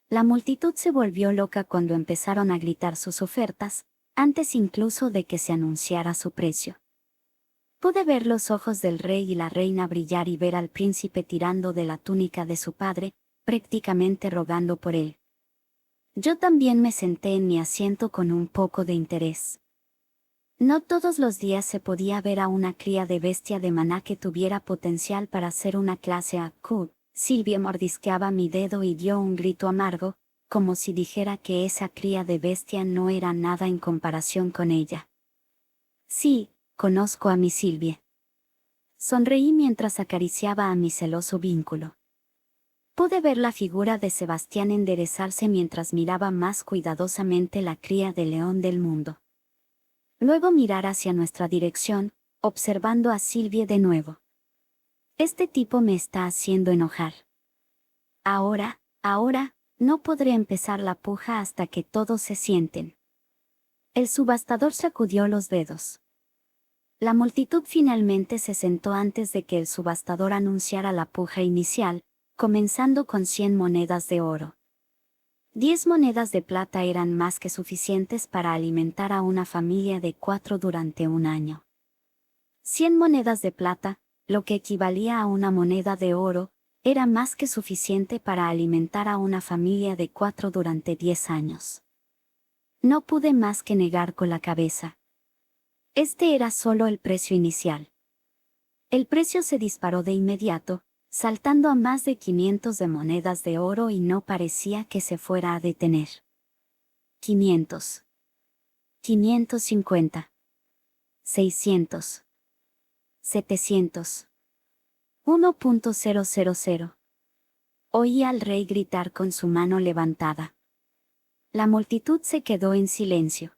S1: La multitud se volvió loca cuando empezaron a gritar sus ofertas, antes incluso de que se anunciara su precio. Pude ver los ojos del rey y la reina brillar y ver al príncipe tirando de la túnica de su padre, prácticamente rogando por él. Yo también me senté en mi asiento con un poco de interés. No todos los días se podía ver a una cría de bestia de maná que tuviera potencial para ser una clase A. Silvia mordisqueaba mi dedo y dio un grito amargo, como si dijera que esa cría de bestia no era nada en comparación con ella. Sí, conozco a mi Silvia. Sonreí mientras acariciaba a mi celoso vínculo. Pude ver la figura de Sebastián enderezarse mientras miraba más cuidadosamente la cría de león del mundo. Luego mirar hacia nuestra dirección, observando a Silvia de nuevo. Este tipo me está haciendo enojar. Ahora, no podré empezar la puja hasta que todos se sienten. El subastador sacudió los dedos. La multitud finalmente se sentó antes de que el subastador anunciara la puja inicial, comenzando con 100 monedas de oro. 10 monedas de plata eran más que suficientes para alimentar a una familia de 4 durante un año. 100 monedas de plata, lo que equivalía a una moneda de oro, era más que suficiente para alimentar a una familia de 4 durante 10 años. No pude más que negar con la cabeza. Este era solo el precio inicial. El precio se disparó de inmediato, saltando a más de 500 de monedas de oro y no parecía que se fuera a detener. 500. 550. 600. 700. 1.000. Oí al rey gritar con su mano levantada. La multitud se quedó en silencio.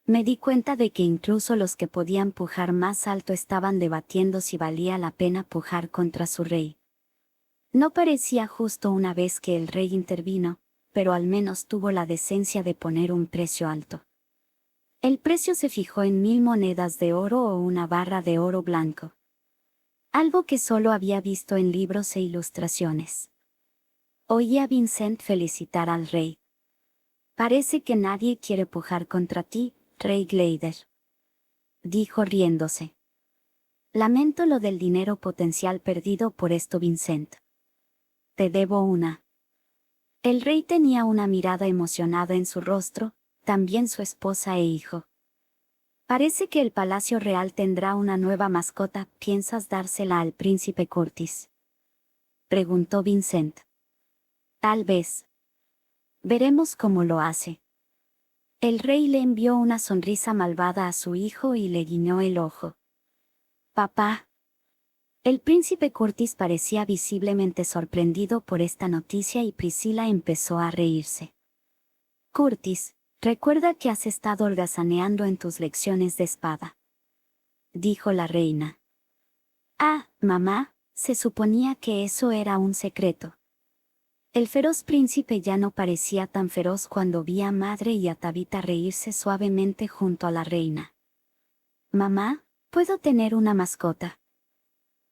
S1: Me di cuenta de que incluso los que podían pujar más alto estaban debatiendo si valía la pena pujar contra su rey. No parecía justo una vez que el rey intervino, pero al menos tuvo la decencia de poner un precio alto. El precio se fijó en 1000 monedas de oro o una barra de oro blanco. Algo que solo había visto en libros e ilustraciones. Oí a Vincent felicitar al rey. Parece que nadie quiere pujar contra ti, Rey Glader. Dijo riéndose. Lamento lo del dinero potencial perdido por esto, Vincent. Te debo una. El rey tenía una mirada emocionada en su rostro, también su esposa e hijo. Parece que el Palacio Real tendrá una nueva mascota. ¿Piensas dársela al príncipe Curtis?, preguntó Vincent. Tal vez. Veremos cómo lo hace. El rey le envió una sonrisa malvada a su hijo y le guiñó el ojo. Papá. El príncipe Curtis parecía visiblemente sorprendido por esta noticia y Priscila empezó a reírse. Curtis, recuerda que has estado holgazaneando en tus lecciones de espada, dijo la reina. Ah, mamá, se suponía que eso era un secreto. El feroz príncipe ya no parecía tan feroz cuando vi a madre y a Tabitha reírse suavemente junto a la reina. Mamá, ¿puedo tener una mascota?,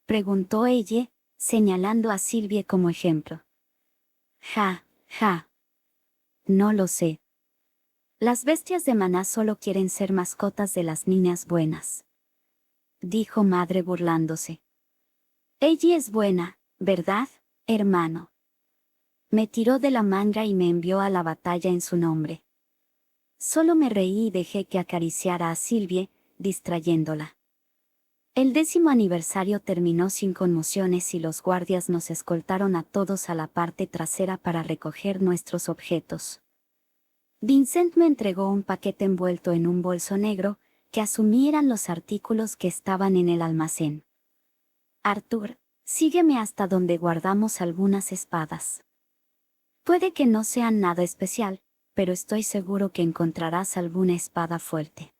S1: preguntó ella, señalando a Silvia como ejemplo. Ja, ja. No lo sé. Las bestias de maná solo quieren ser mascotas de las niñas buenas, dijo madre burlándose. Ella es buena, ¿verdad, hermano? Me tiró de la manga y me envió a la batalla en su nombre. Solo me reí y dejé que acariciara a Silvia, distrayéndola. El 10º aniversario terminó sin conmociones y los guardias nos escoltaron a todos a la parte trasera para recoger nuestros objetos. Vincent me entregó un paquete envuelto en un bolso negro, que asumí eran los artículos que estaban en el almacén. Arthur, sígueme hasta donde guardamos algunas espadas. Puede que no sean nada especial, pero estoy seguro que encontrarás alguna espada fuerte,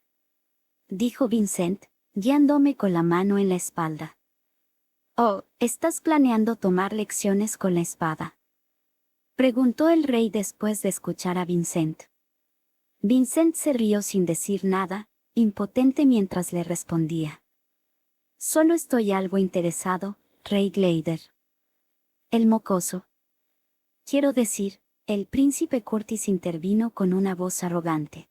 S1: dijo Vincent, guiándome con la mano en la espalda. Oh, ¿estás planeando tomar lecciones con la espada?, preguntó el rey después de escuchar a Vincent. Vincent se rió sin decir nada, impotente mientras le respondía. Solo estoy algo interesado, Rey Glader. El mocoso. Quiero decir, el príncipe Curtis intervino con una voz arrogante.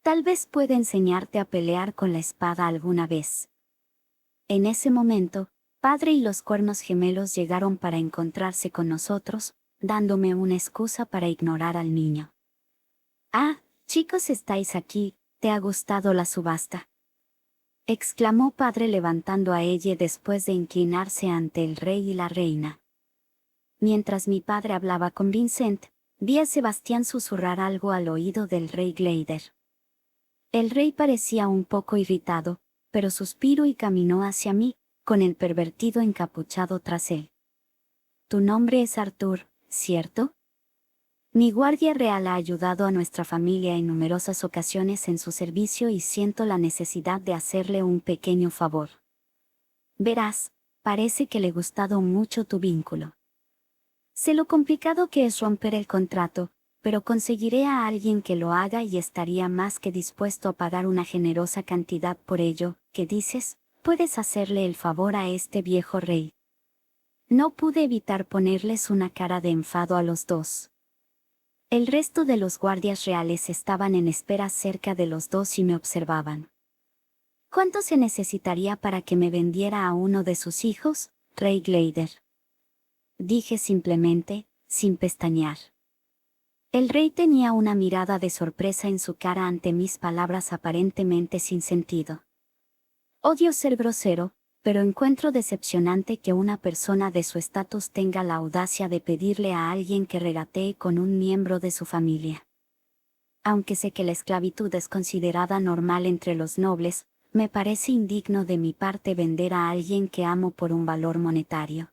S1: Tal vez pueda enseñarte a pelear con la espada alguna vez. En ese momento, padre y los cuernos gemelos llegaron para encontrarse con nosotros, dándome una excusa para ignorar al niño. Ah, chicos, estáis aquí, ¿te ha gustado la subasta?, exclamó padre levantando a ella después de inclinarse ante el rey y la reina. Mientras mi padre hablaba con Vincent, vi a Sebastián susurrar algo al oído del rey Glader. El rey parecía un poco irritado, pero suspiró y caminó hacia mí, con el pervertido encapuchado tras él. Tu nombre es Arthur, ¿cierto? Mi guardia real ha ayudado a nuestra familia en numerosas ocasiones en su servicio y siento la necesidad de hacerle un pequeño favor. Verás, parece que le ha gustado mucho tu vínculo. Sé lo complicado que es romper el contrato, pero conseguiré a alguien que lo haga y estaría más que dispuesto a pagar una generosa cantidad por ello. ¿Qué dices? Puedes hacerle el favor a este viejo rey. No pude evitar ponerles una cara de enfado a los dos. El resto de los guardias reales estaban en espera cerca de los dos y me observaban. ¿Cuánto se necesitaría para que me vendiera a uno de sus hijos, Rey Glader?, dije simplemente, sin pestañear. El rey tenía una mirada de sorpresa en su cara ante mis palabras aparentemente sin sentido. Odio ser grosero, pero encuentro decepcionante que una persona de su estatus tenga la audacia de pedirle a alguien que regatee con un miembro de su familia. Aunque sé que la esclavitud es considerada normal entre los nobles, me parece indigno de mi parte vender a alguien que amo por un valor monetario.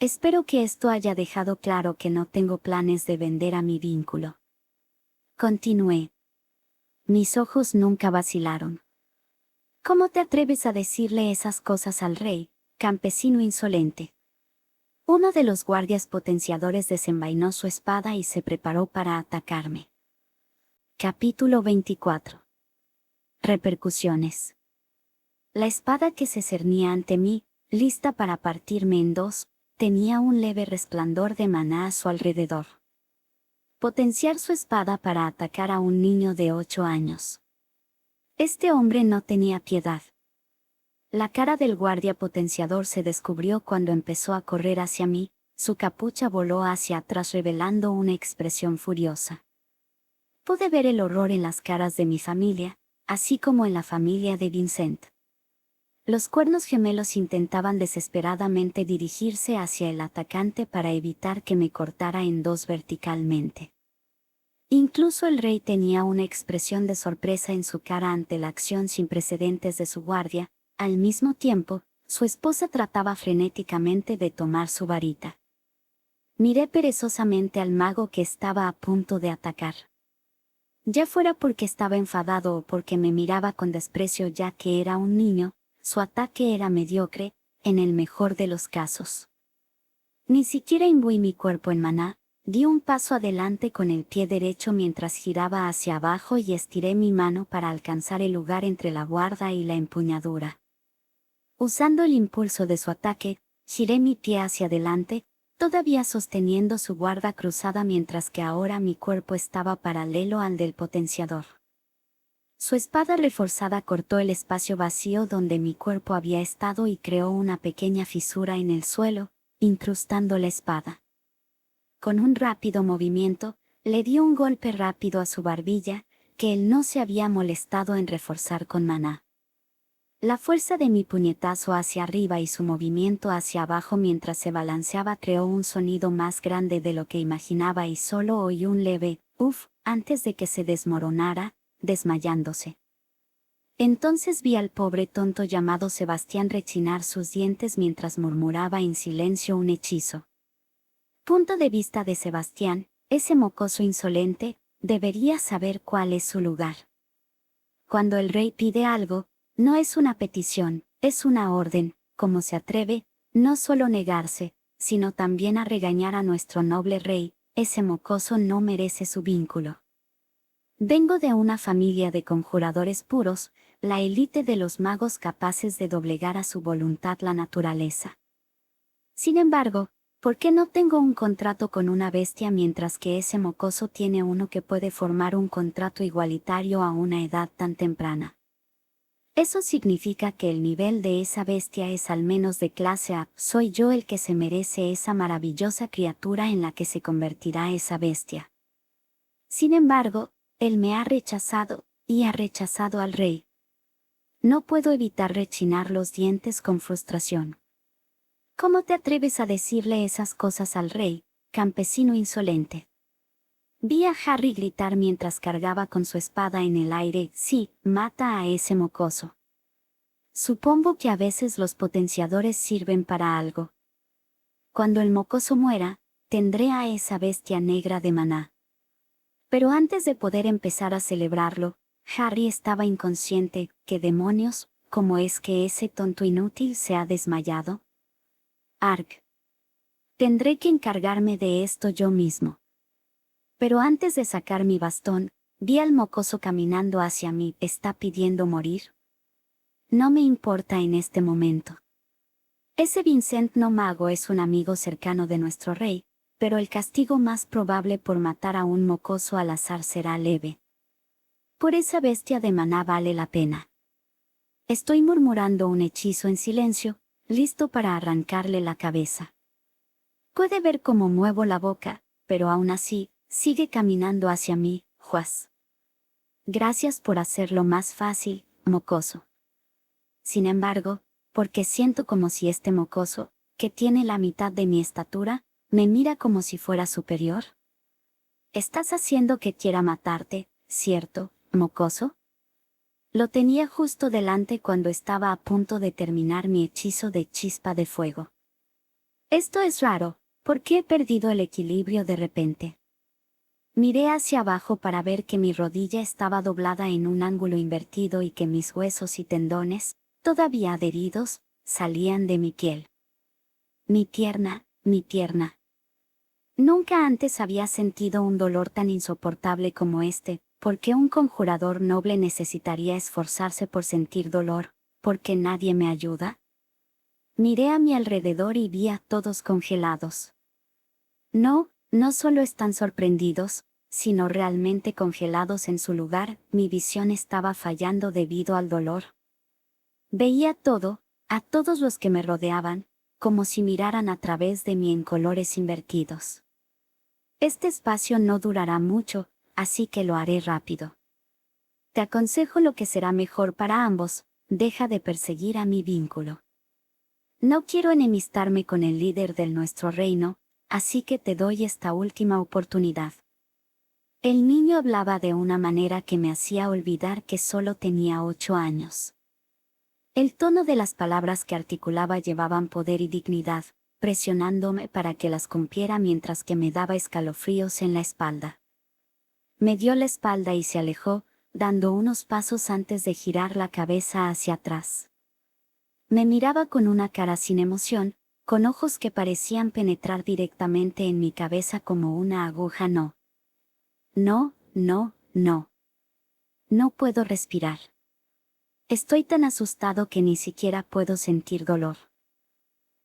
S1: Espero que esto haya dejado claro que no tengo planes de vender a mi vínculo. Continué. Mis ojos nunca vacilaron. ¿Cómo te atreves a decirle esas cosas al rey, campesino insolente? Uno de los guardias potenciadores desenvainó su espada y se preparó para atacarme. Capítulo 24. Repercusiones. La espada que se cernía ante mí, lista para partirme en dos, tenía un leve resplandor de maná a su alrededor. Potenciar su espada para atacar a un niño de 8 años. Este hombre no tenía piedad. La cara del guardia potenciador se descubrió cuando empezó a correr hacia mí, su capucha voló hacia atrás revelando una expresión furiosa. Pude ver el horror en las caras de mi familia, así como en la familia de Vincent. Los cuernos gemelos intentaban desesperadamente dirigirse hacia el atacante para evitar que me cortara en dos verticalmente. Incluso el rey tenía una expresión de sorpresa en su cara ante la acción sin precedentes de su guardia. Al mismo tiempo, su esposa trataba frenéticamente de tomar su varita. Miré perezosamente al mago que estaba a punto de atacar. Ya fuera porque estaba enfadado o porque me miraba con desprecio ya que era un niño, su ataque era mediocre, en el mejor de los casos. Ni siquiera imbuí mi cuerpo en maná. Di un paso adelante con el pie derecho mientras giraba hacia abajo y estiré mi mano para alcanzar el lugar entre la guarda y la empuñadura. Usando el impulso de su ataque, giré mi pie hacia adelante, todavía sosteniendo su guarda cruzada mientras que ahora mi cuerpo estaba paralelo al del potenciador. Su espada reforzada cortó el espacio vacío donde mi cuerpo había estado y creó una pequeña fisura en el suelo, incrustando la espada. Con un rápido movimiento, le dio un golpe rápido a su barbilla, que él no se había molestado en reforzar con maná. La fuerza de mi puñetazo hacia arriba y su movimiento hacia abajo mientras se balanceaba creó un sonido más grande de lo que imaginaba y solo oí un leve «uf» antes de que se desmoronara, desmayándose. Entonces vi al pobre tonto llamado Sebastián rechinar sus dientes mientras murmuraba en silencio un hechizo. Punto de vista de Sebastián, ese mocoso insolente, debería saber cuál es su lugar. Cuando el rey pide algo, no es una petición, es una orden, ¿cómo se atreve, no solo negarse, sino también a regañar a nuestro noble rey? Ese mocoso no merece su vínculo. Vengo de una familia de conjuradores puros, la élite de los magos capaces de doblegar a su voluntad la naturaleza. Sin embargo, ¿por qué no tengo un contrato con una bestia mientras que ese mocoso tiene uno que puede formar un contrato igualitario a una edad tan temprana? Eso significa que el nivel de esa bestia es al menos de clase A. Soy yo el que se merece esa maravillosa criatura en la que se convertirá esa bestia. Sin embargo, él me ha rechazado, y ha rechazado al rey. No puedo evitar rechinar los dientes con frustración. ¿Cómo te atreves a decirle esas cosas al rey, campesino insolente? Vi a Harry gritar mientras cargaba con su espada en el aire. Sí, mata a ese mocoso. Supongo que a veces los potenciadores sirven para algo. Cuando el mocoso muera, tendré a esa bestia negra de maná. Pero antes de poder empezar a celebrarlo, Harry estaba inconsciente. ¿Qué demonios? ¿Cómo es que ese tonto inútil se ha desmayado? Arg. Tendré que encargarme de esto yo mismo. Pero antes de sacar mi bastón, vi al mocoso caminando hacia mí. ¿Está pidiendo morir? No me importa en este momento. Ese Vincent no mago es un amigo cercano de nuestro rey, pero el castigo más probable por matar a un mocoso al azar será leve. Por esa bestia de maná vale la pena. Estoy murmurando un hechizo en silencio, listo para arrancarle la cabeza. Puede ver cómo muevo la boca, pero aún así, sigue caminando hacia mí. Juas. Gracias por hacerlo más fácil, mocoso. Sin embargo, porque siento como si este mocoso, que tiene la mitad de mi estatura, me mira como si fuera superior. Estás haciendo que quiera matarte, ¿cierto, mocoso? Lo tenía justo delante cuando estaba a punto de terminar mi hechizo de chispa de fuego. Esto es raro, ¿por qué he perdido el equilibrio de repente? Miré hacia abajo para ver que mi rodilla estaba doblada en un ángulo invertido y que mis huesos y tendones, todavía adheridos, salían de mi piel. Mi pierna, mi pierna. Nunca antes había sentido un dolor tan insoportable como este. ¿Por qué un conjurador noble necesitaría esforzarse por sentir dolor? ¿Por qué nadie me ayuda? Miré a mi alrededor y vi a todos congelados. No, no solo están sorprendidos, sino realmente congelados en su lugar. Mi visión estaba fallando debido al dolor. Veía todo, a todos los que me rodeaban, como si miraran a través de mí en colores invertidos. Este espacio no durará mucho, así que lo haré rápido. Te aconsejo lo que será mejor para ambos, deja de perseguir a mi vínculo. No quiero enemistarme con el líder de nuestro reino, así que te doy esta última oportunidad. El niño hablaba de una manera que me hacía olvidar que solo tenía 8 años. El tono de las palabras que articulaba llevaban poder y dignidad, presionándome para que las cumpliera mientras que me daba escalofríos en la espalda. Me dio la espalda y se alejó, dando unos pasos antes de girar la cabeza hacia atrás. Me miraba con una cara sin emoción, con ojos que parecían penetrar directamente en mi cabeza como una aguja. No. No, no, no. No puedo respirar. Estoy tan asustado que ni siquiera puedo sentir dolor.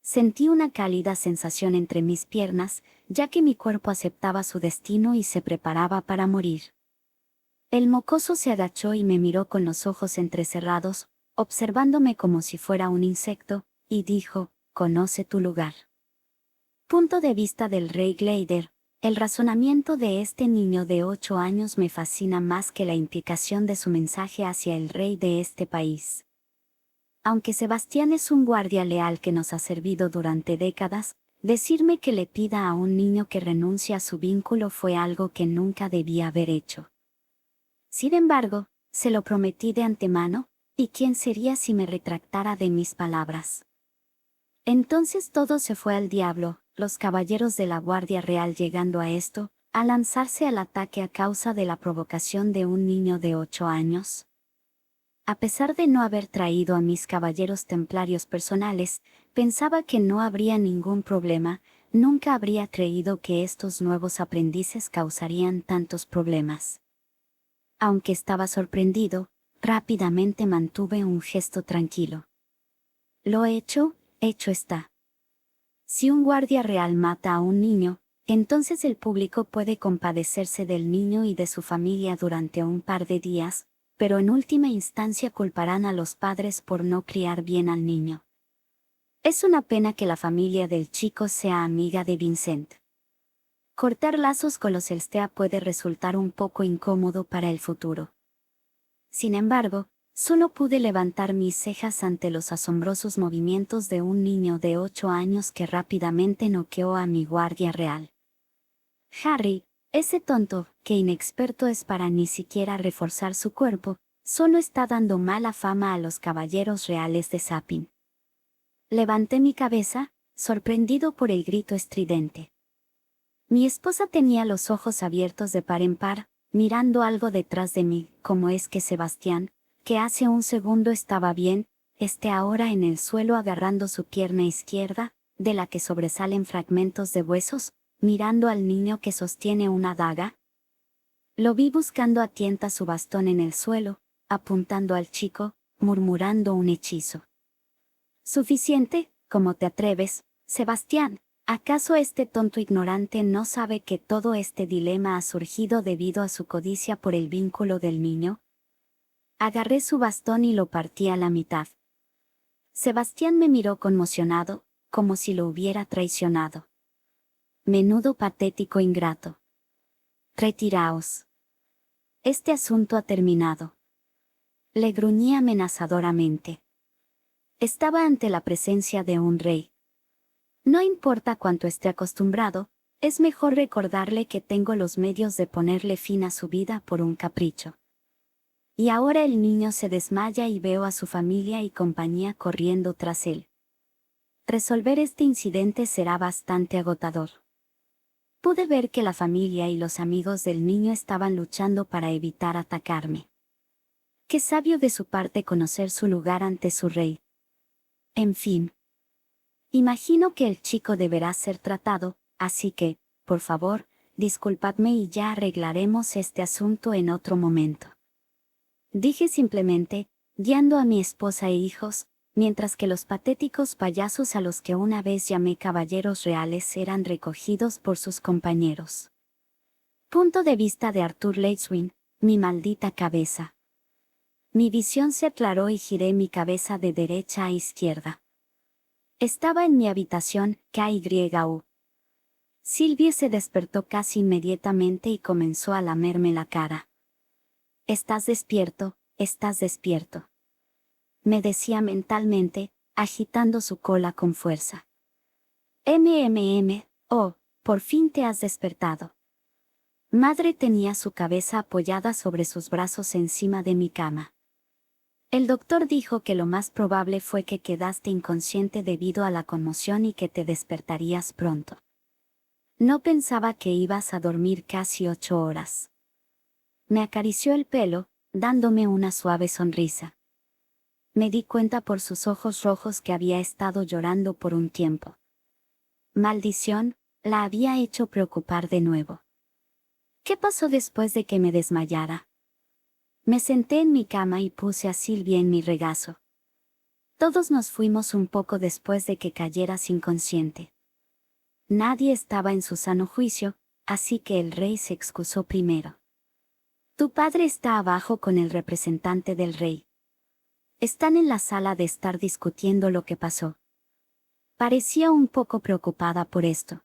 S1: Sentí una cálida sensación entre mis piernas, ya que mi cuerpo aceptaba su destino y se preparaba para morir. El mocoso se agachó y me miró con los ojos entrecerrados, observándome como si fuera un insecto, y dijo, «Conoce tu lugar». Punto de vista del rey Glader. El razonamiento de este niño de 8 años me fascina más que la implicación de su mensaje hacia el rey de este país. Aunque Sebastián es un guardia leal que nos ha servido durante décadas, decirme que le pida a un niño que renuncie a su vínculo fue algo que nunca debía haber hecho. Sin embargo, se lo prometí de antemano, ¿y quién sería si me retractara de mis palabras? Entonces todo se fue al diablo, los caballeros de la Guardia Real llegando a esto, a lanzarse al ataque a causa de la provocación de un niño de 8 años. A pesar de no haber traído a mis caballeros templarios personales, pensaba que no habría ningún problema. Nunca habría creído que estos nuevos aprendices causarían tantos problemas. Aunque estaba sorprendido, rápidamente mantuve un gesto tranquilo. Lo hecho está. Si un guardia real mata a un niño, entonces el público puede compadecerse del niño y de su familia durante un par de días, pero en última instancia culparán a los padres por no criar bien al niño. Es una pena que la familia del chico sea amiga de Vincent. Cortar lazos con los Elstea puede resultar un poco incómodo para el futuro. Sin embargo, solo pude levantar mis cejas ante los asombrosos movimientos de un niño de 8 años que rápidamente noqueó a mi guardia real. Harry, ese tonto, que inexperto es para ni siquiera reforzar su cuerpo, solo está dando mala fama a los caballeros reales de Sapin. Levanté mi cabeza, sorprendido por el grito estridente. Mi esposa tenía los ojos abiertos de par en par, mirando algo detrás de mí. ¿Cómo es que Sebastián, que hace un segundo estaba bien, esté ahora en el suelo agarrando su pierna izquierda, de la que sobresalen fragmentos de huesos, mirando al niño que sostiene una daga? Lo vi buscando a tientas su bastón en el suelo, apuntando al chico, murmurando un hechizo. Suficiente, ¿cómo te atreves, Sebastián? ¿Acaso este tonto ignorante no sabe que todo este dilema ha surgido debido a su codicia por el vínculo del niño? Agarré su bastón y lo partí a la mitad. Sebastián me miró conmocionado, como si lo hubiera traicionado. Menudo patético ingrato. Retiraos. Este asunto ha terminado. Le gruñí amenazadoramente. Estaba ante la presencia de un rey. No importa cuánto esté acostumbrado, es mejor recordarle que tengo los medios de ponerle fin a su vida por un capricho. Y ahora el niño se desmaya y veo a su familia y compañía corriendo tras él. Resolver este incidente será bastante agotador. Pude ver que la familia y los amigos del niño estaban luchando para evitar atacarme. Qué sabio de su parte conocer su lugar ante su rey. En fin. Imagino que el chico deberá ser tratado, así que, por favor, disculpadme y ya arreglaremos este asunto en otro momento. Dije simplemente, guiando a mi esposa e hijos, mientras que los patéticos payasos a los que una vez llamé caballeros reales eran recogidos por sus compañeros. Punto de vista de Arthur Leitswin, mi maldita cabeza. Mi visión se aclaró y giré mi cabeza de derecha a izquierda. Estaba en mi habitación, KYU. Sylvie se despertó casi inmediatamente y comenzó a lamerme la cara. «Estás despierto, estás despierto», me decía mentalmente, agitando su cola con fuerza. Oh, por fin te has despertado. Madre tenía su cabeza apoyada sobre sus brazos encima de mi cama. El doctor dijo que lo más probable fue que quedaste inconsciente debido a la conmoción y que te despertarías pronto. No pensaba que ibas a dormir casi 8 horas. Me acarició el pelo, dándome una suave sonrisa. Me di cuenta por sus ojos rojos que había estado llorando por un tiempo. Maldición, la había hecho preocupar de nuevo. ¿Qué pasó después de que me desmayara? Me senté en mi cama y puse a Sylvie en mi regazo. Todos nos fuimos un poco después de que cayeras inconsciente. Nadie estaba en su sano juicio, así que el rey se excusó primero. Tu padre está abajo con el representante del rey. Están en la sala de estar discutiendo lo que pasó. Parecía un poco preocupada por esto.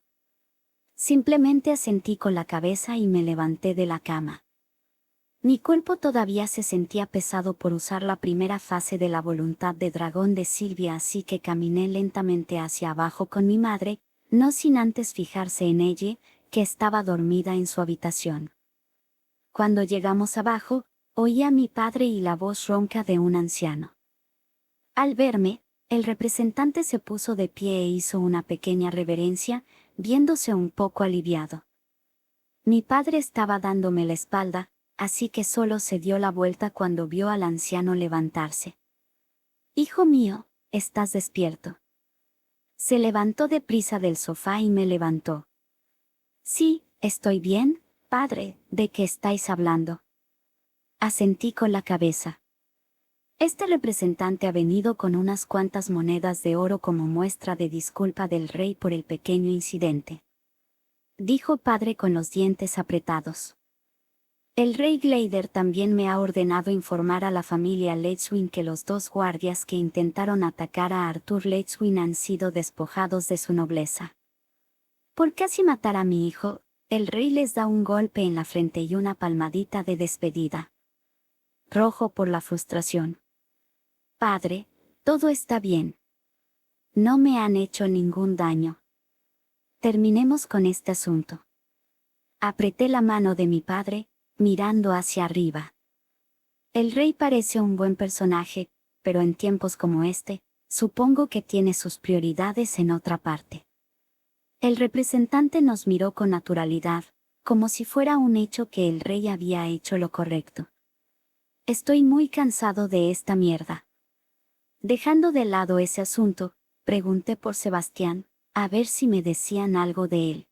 S1: Simplemente asentí con la cabeza y me levanté de la cama. Mi cuerpo todavía se sentía pesado por usar la primera fase de la voluntad de dragón de Sylvia, así que caminé lentamente hacia abajo con mi madre, no sin antes fijarse en ella, que estaba dormida en su habitación. Cuando llegamos abajo, oí a mi padre y la voz ronca de un anciano. Al verme, el representante se puso de pie e hizo una pequeña reverencia, viéndose un poco aliviado. Mi padre estaba dándome la espalda, así que solo se dio la vuelta cuando vio al anciano levantarse. «Hijo mío, ¿estás despierto?». Se levantó deprisa del sofá y me levantó. «Sí, estoy bien, padre, ¿de qué estáis hablando?». Asentí con la cabeza. «Este representante ha venido con unas cuantas monedas de oro como muestra de disculpa del rey por el pequeño incidente», dijo padre con los dientes apretados. «El rey Glader también me ha ordenado informar a la familia Leitswin que los 2 guardias que intentaron atacar a Arthur Leitswin han sido despojados de su nobleza. Por casi matar a mi hijo, el rey les da un golpe en la frente y una palmadita de despedida». Rojo por la frustración. «Padre, todo está bien. No me han hecho ningún daño. Terminemos con este asunto». Apreté la mano de mi padre, mirando hacia arriba. El rey parece un buen personaje, pero en tiempos como este, supongo que tiene sus prioridades en otra parte. El representante nos miró con naturalidad, como si fuera un hecho que el rey había hecho lo correcto. «Estoy muy cansado de esta mierda». Dejando de lado ese asunto, pregunté por Sebastián, a ver si me decían algo de él.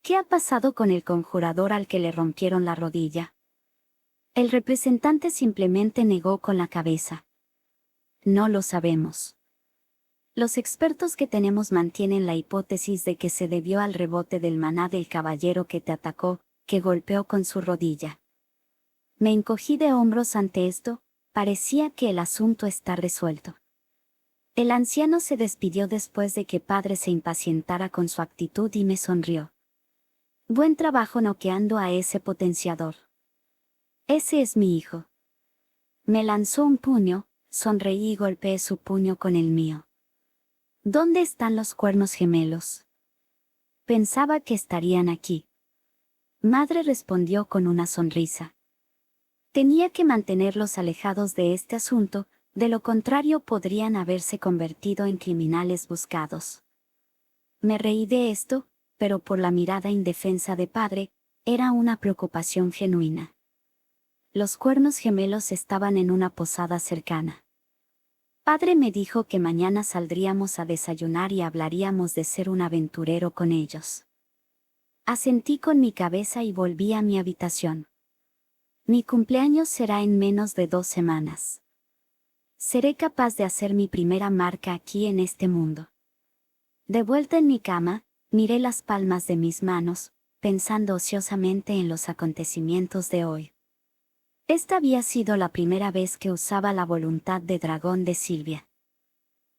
S1: «¿Qué ha pasado con el conjurador al que le rompieron la rodilla?». El representante simplemente negó con la cabeza. «No lo sabemos. Los expertos que tenemos mantienen la hipótesis de que se debió al rebote del maná del caballero que te atacó, que golpeó con su rodilla». Me encogí de hombros ante esto, parecía que el asunto está resuelto. El anciano se despidió después de que padre se impacientara con su actitud y me sonrió. «Buen trabajo noqueando a ese potenciador. Ese es mi hijo». Me lanzó un puño, sonreí y golpeé su puño con el mío. «¿Dónde están los cuernos gemelos?». «Pensaba que estarían aquí». Madre respondió con una sonrisa. «Tenía que mantenerlos alejados de este asunto, de lo contrario podrían haberse convertido en criminales buscados». Me reí de esto, pero por la mirada indefensa de padre, era una preocupación genuina. Los cuernos gemelos estaban en una posada cercana. Padre me dijo que mañana saldríamos a desayunar y hablaríamos de ser un aventurero con ellos. Asentí con mi cabeza y volví a mi habitación. Mi cumpleaños será en menos de 2 semanas. Seré capaz de hacer mi primera marca aquí en este mundo. De vuelta en mi cama, miré las palmas de mis manos, pensando ociosamente en los acontecimientos de hoy. Esta había sido la primera vez que usaba la voluntad de dragón de Silvia.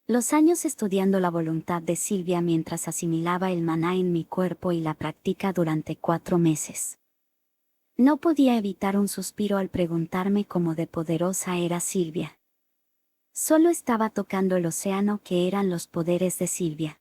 S1: Los años estudiando la voluntad de Silvia mientras asimilaba el maná en mi cuerpo y la práctica durante 4 meses. No podía evitar un suspiro al preguntarme cómo de poderosa era Silvia. Solo estaba tocando el océano que eran los poderes de Silvia.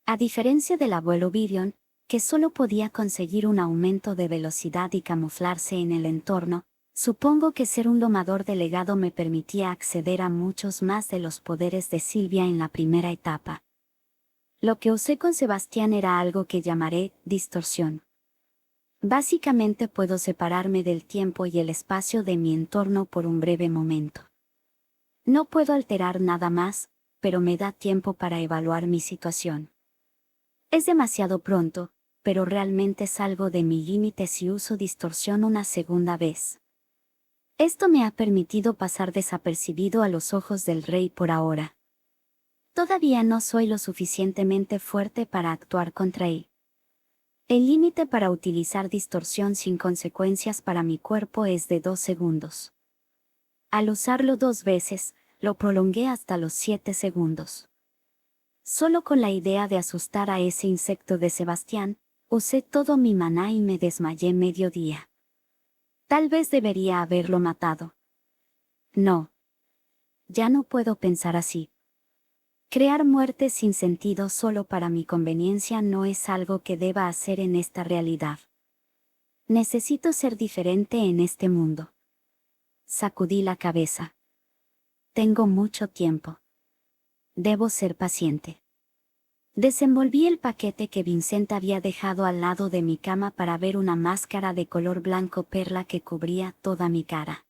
S1: A diferencia del abuelo Virion, que solo podía conseguir un aumento de velocidad y camuflarse en el entorno, supongo que ser un domador delegado me permitía acceder a muchos más de los poderes de Silvia en la primera etapa. Lo que usé con Sebastián era algo que llamaré distorsión. Básicamente puedo separarme del tiempo y el espacio de mi entorno por un breve momento. No puedo alterar nada más, pero me da tiempo para evaluar mi situación. Es demasiado pronto, pero realmente salgo de mi límite si uso distorsión una segunda vez. Esto me ha permitido pasar desapercibido a los ojos del rey por ahora. Todavía no soy lo suficientemente fuerte para actuar contra él. El límite para utilizar distorsión sin consecuencias para mi cuerpo es de 2 segundos. Al usarlo 2 veces, lo prolongué hasta los 7 segundos. Solo con la idea de asustar a ese insecto de Sebastián, usé todo mi maná y me desmayé mediodía. Tal vez debería haberlo matado. No. Ya no puedo pensar así. Crear muerte sin sentido solo para mi conveniencia no es algo que deba hacer en esta realidad. Necesito ser diferente en este mundo. Sacudí la cabeza. Tengo mucho tiempo. Debo ser paciente. Desenvolví el paquete que Vincent había dejado al lado de mi cama para ver una máscara de color blanco perla que cubría toda mi cara.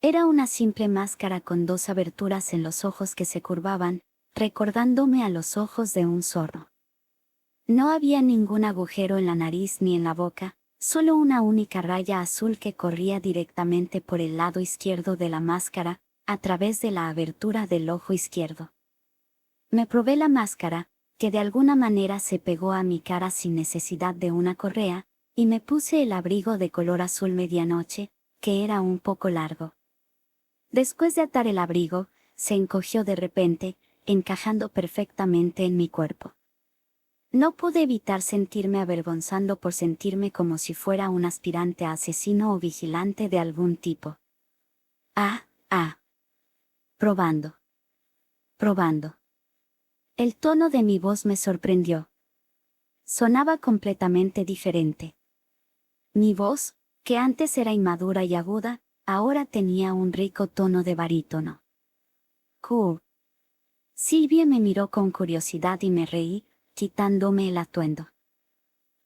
S1: Era una simple máscara con 2 aberturas en los ojos que se curvaban, recordándome a los ojos de un zorro. No había ningún agujero en la nariz ni en la boca, solo una única raya azul que corría directamente por el lado izquierdo de la máscara, a través de la abertura del ojo izquierdo. Me probé la máscara, que de alguna manera se pegó a mi cara sin necesidad de una correa, y me puse el abrigo de color azul medianoche, que era un poco largo. Después de atar el abrigo, se encogió de repente, encajando perfectamente en mi cuerpo. No pude evitar sentirme avergonzando por sentirme como si fuera un aspirante a asesino o vigilante de algún tipo. Probando. Probando. El tono de mi voz me sorprendió. Sonaba completamente diferente. Mi voz, que antes era inmadura y aguda, ahora tenía un rico tono de barítono. Cool. Silvia me miró con curiosidad y me reí, quitándome el atuendo.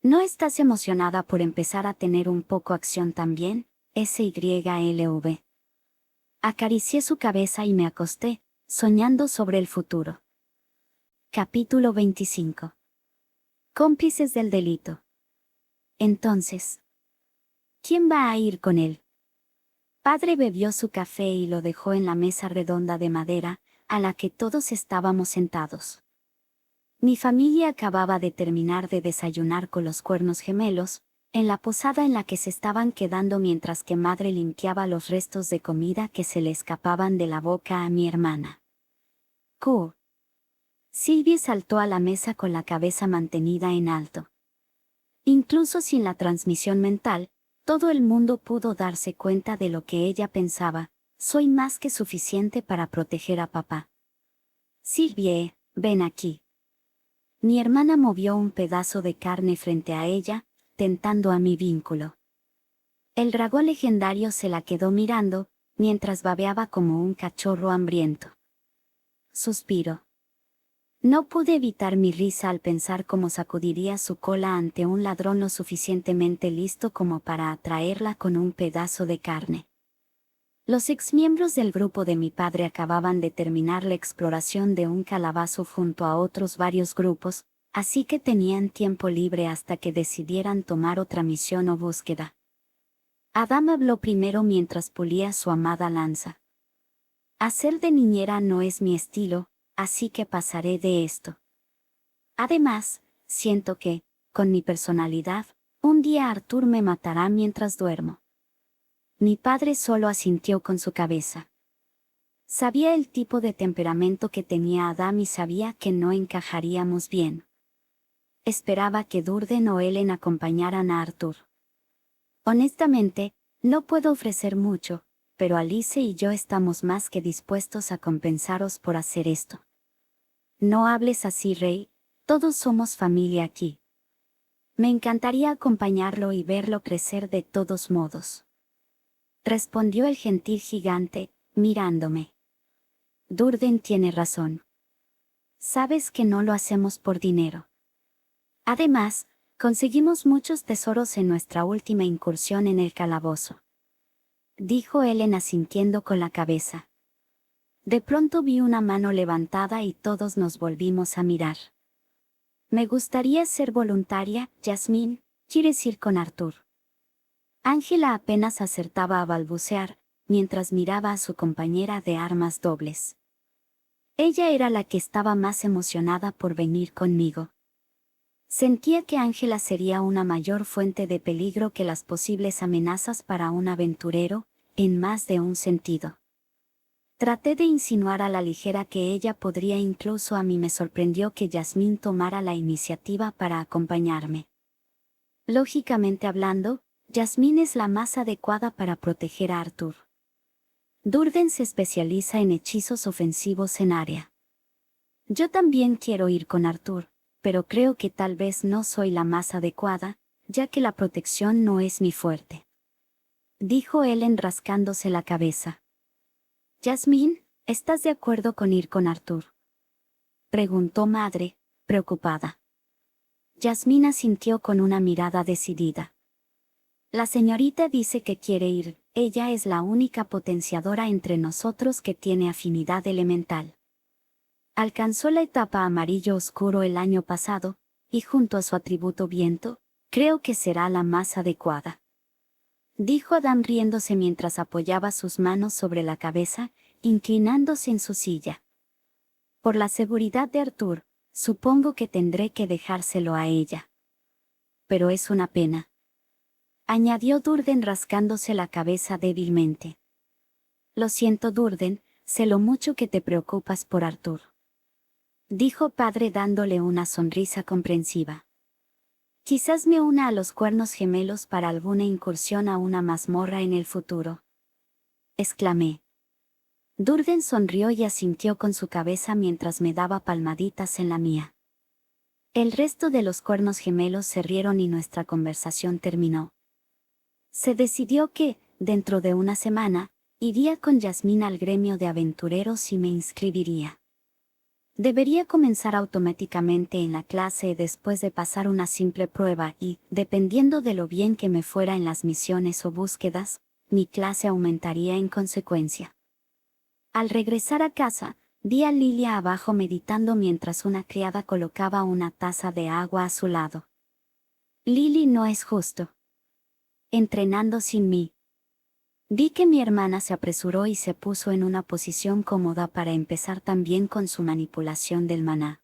S1: ¿No estás emocionada por empezar a tener un poco acción también? SYLV. Acaricié su cabeza y me acosté, soñando sobre el futuro. Capítulo 25. Cómplices del delito. Entonces, ¿quién va a ir con él? Padre bebió su café y lo dejó en la mesa redonda de madera, a la que todos estábamos sentados. Mi familia acababa de terminar de desayunar con los cuernos gemelos, en la posada en la que se estaban quedando mientras que madre limpiaba los restos de comida que se le escapaban de la boca a mi hermana. Cool. Silvia saltó a la mesa con la cabeza mantenida en alto. Incluso sin la transmisión mental, todo el mundo pudo darse cuenta de lo que ella pensaba: soy más que suficiente para proteger a papá. Silvia, ven aquí. Mi hermana movió un pedazo de carne frente a ella, tentando a mi vínculo. El dragón legendario se la quedó mirando, mientras babeaba como un cachorro hambriento. Suspiro. No pude evitar mi risa al pensar cómo sacudiría su cola ante un ladrón lo suficientemente listo como para atraerla con un pedazo de carne. Los exmiembros del grupo de mi padre acababan de terminar la exploración de un calabazo junto a otros varios grupos, así que tenían tiempo libre hasta que decidieran tomar otra misión o búsqueda. Adam habló primero mientras pulía su amada lanza. Hacer de niñera no es mi estilo, así que pasaré de esto. Además, siento que, con mi personalidad, un día Arthur me matará mientras duermo. Mi padre solo asintió con su cabeza. Sabía el tipo de temperamento que tenía Adam y sabía que no encajaríamos bien. Esperaba que Durden o Ellen acompañaran a Arthur. Honestamente, no puedo ofrecer mucho, pero Alice y yo estamos más que dispuestos a compensaros por hacer esto. No hables así, Rey, todos somos familia aquí. Me encantaría acompañarlo y verlo crecer de todos modos. Respondió el gentil gigante, mirándome. Durden tiene razón. Sabes que no lo hacemos por dinero. Además, conseguimos muchos tesoros en nuestra última incursión en el calabozo. Dijo Ellen asintiendo con la cabeza. De pronto vi una mano levantada y todos nos volvimos a mirar. Me gustaría ser voluntaria, Jasmine, ¿quieres ir con Arthur? Ángela apenas acertaba a balbucear, mientras miraba a su compañera de armas dobles. Ella era la que estaba más emocionada por venir conmigo. Sentía que Ángela sería una mayor fuente de peligro que las posibles amenazas para un aventurero, en más de un sentido. Traté de insinuar a la ligera que ella podría, incluso a mí me sorprendió que Jasmine tomara la iniciativa para acompañarme. Lógicamente hablando, Jasmine es la más adecuada para proteger a Arthur. Durden se especializa en hechizos ofensivos en área. Yo también quiero ir con Arthur, pero creo que tal vez no soy la más adecuada, ya que la protección no es mi fuerte. Dijo Ellen rascándose la cabeza. Jasmine, ¿estás de acuerdo con ir con Arthur? Preguntó madre, preocupada. Yasmina sintió con una mirada decidida. La señorita dice que quiere ir, ella es la única potenciadora entre nosotros que tiene afinidad elemental. Alcanzó la etapa amarillo oscuro el año pasado, y junto a su atributo viento, creo que será la más adecuada. Dijo Adam riéndose mientras apoyaba sus manos sobre la cabeza, inclinándose en su silla. Por la seguridad de Arthur, supongo que tendré que dejárselo a ella. Pero es una pena. Añadió Durden rascándose la cabeza débilmente. Lo siento, Durden, sé lo mucho que te preocupas por Arthur. Dijo padre dándole una sonrisa comprensiva. Quizás me una a los cuernos gemelos para alguna incursión a una mazmorra en el futuro. Exclamé. Durden sonrió y asintió con su cabeza mientras me daba palmaditas en la mía. El resto de los cuernos gemelos se rieron y nuestra conversación terminó. Se decidió que, dentro de una semana, iría con Yasmina al gremio de aventureros y me inscribiría. Debería comenzar automáticamente en la clase después de pasar una simple prueba y, dependiendo de lo bien que me fuera en las misiones o búsquedas, mi clase aumentaría en consecuencia. Al regresar a casa, vi a Lilia abajo meditando mientras una criada colocaba una taza de agua a su lado. Lily, no es justo. Entrenando sin mí. Vi que mi hermana se apresuró y se puso en una posición cómoda para empezar también con su manipulación del maná.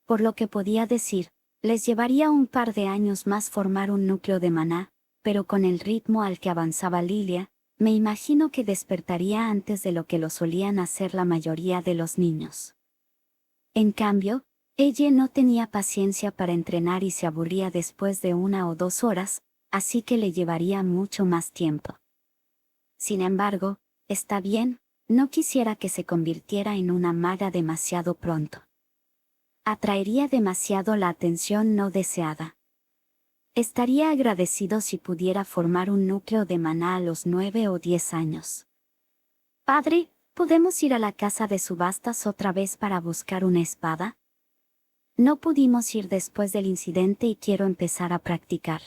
S1: Por lo que podía decir, les llevaría un par de años más formar un núcleo de maná, pero con el ritmo al que avanzaba Lilia, me imagino que despertaría antes de lo que lo solían hacer la mayoría de los niños. En cambio, ella no tenía paciencia para entrenar y se aburría después de 1 o 2 horas, así que le llevaría mucho más tiempo. Sin embargo, está bien, no quisiera que se convirtiera en una maga demasiado pronto. Atraería demasiado la atención no deseada. Estaría agradecido si pudiera formar un núcleo de maná a los 9 o 10 años. Padre, ¿podemos ir a la casa de subastas otra vez para buscar una espada? No pudimos ir después del incidente y quiero empezar a practicar.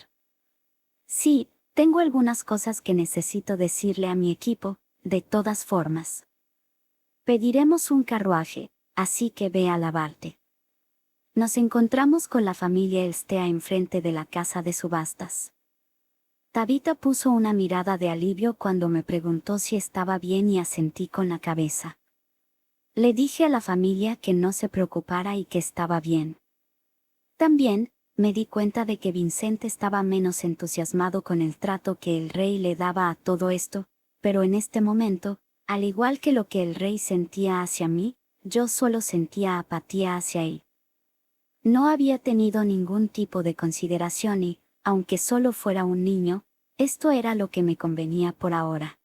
S1: Sí, tengo algunas cosas que necesito decirle a mi equipo, de todas formas. Pediremos un carruaje, así que ve a lavarte. Nos encontramos con la familia Elstea enfrente de la casa de subastas. Tabitha puso una mirada de alivio cuando me preguntó si estaba bien y asentí con la cabeza. Le dije a la familia que no se preocupara y que estaba bien. También, me di cuenta de que Vincent estaba menos entusiasmado con el trato que el rey le daba a todo esto, pero en este momento, al igual que lo que el rey sentía hacia mí, yo solo sentía apatía hacia él. No había tenido ningún tipo de consideración y, aunque solo fuera un niño, esto era lo que me convenía por ahora.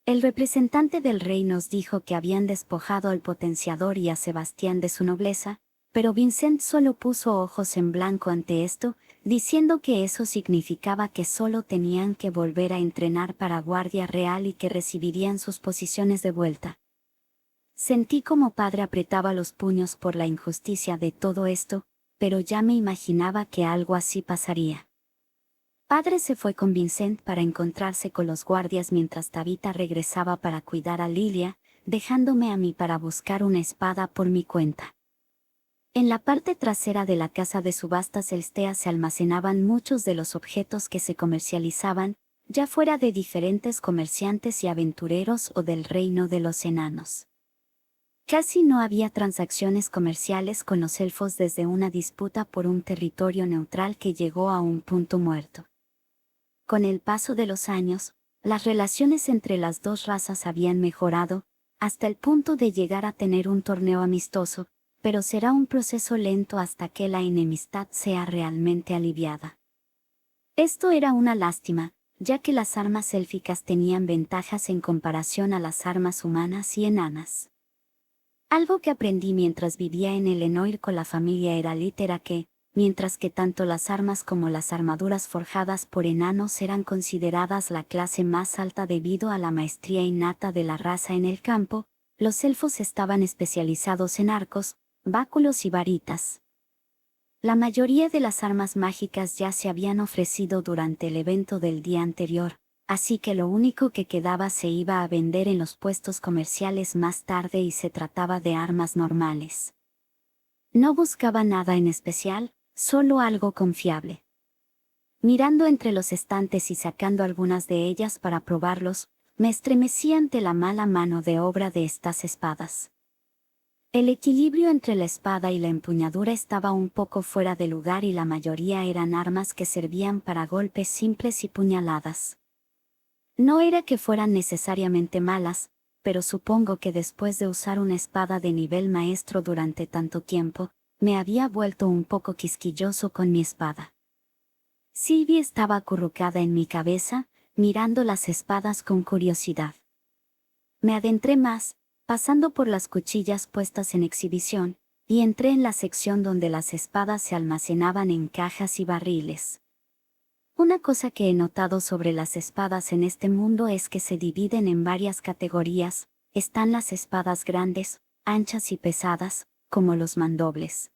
S1: El representante del rey nos dijo que habían despojado al potenciador y a Sebastián de su nobleza, pero Vincent solo puso ojos en blanco ante esto, diciendo que eso significaba que solo tenían que volver a entrenar para Guardia Real y que recibirían sus posiciones de vuelta. Sentí como padre apretaba los puños por la injusticia de todo esto, pero ya me imaginaba que algo así pasaría. Padre se fue con Vincent para encontrarse con los guardias mientras Tabitha regresaba para cuidar a Lilia, dejándome a mí para buscar una espada por mi cuenta. En la parte trasera de la casa de subastas Elstea se almacenaban muchos de los objetos que se comercializaban, ya fuera de diferentes comerciantes y aventureros o del reino de los enanos. Casi no había transacciones comerciales con los elfos desde una disputa por un territorio neutral que llegó a un punto muerto. Con el paso de los años, las relaciones entre las dos razas habían mejorado, hasta el punto de llegar a tener un torneo amistoso, pero será un proceso lento hasta que la enemistad sea realmente aliviada. Esto era una lástima, ya que las armas élficas tenían ventajas en comparación a las armas humanas y enanas. Algo que aprendí mientras vivía en Elenoir con la familia Eralit era que, mientras que tanto las armas como las armaduras forjadas por enanos eran consideradas la clase más alta debido a la maestría innata de la raza en el campo, los elfos estaban especializados en arcos, báculos y varitas. La mayoría de las armas mágicas ya se habían ofrecido durante el evento del día anterior, así que lo único que quedaba se iba a vender en los puestos comerciales más tarde y se trataba de armas normales. No buscaba nada en especial, solo algo confiable. Mirando entre los estantes y sacando algunas de ellas para probarlos, me estremecí ante la mala mano de obra de estas espadas. El equilibrio entre la espada y la empuñadura estaba un poco fuera de lugar y la mayoría eran armas que servían para golpes simples y puñaladas. No era que fueran necesariamente malas, pero supongo que después de usar una espada de nivel maestro durante tanto tiempo, me había vuelto un poco quisquilloso con mi espada. Sylvie estaba acurrucada en mi cabeza, mirando las espadas con curiosidad. Me adentré más, pasando por las cuchillas puestas en exhibición, y entré en la sección donde las espadas se almacenaban en cajas y barriles. Una cosa que he notado sobre las espadas en este mundo es que se dividen en varias categorías. Están las espadas grandes, anchas y pesadas, como los mandobles.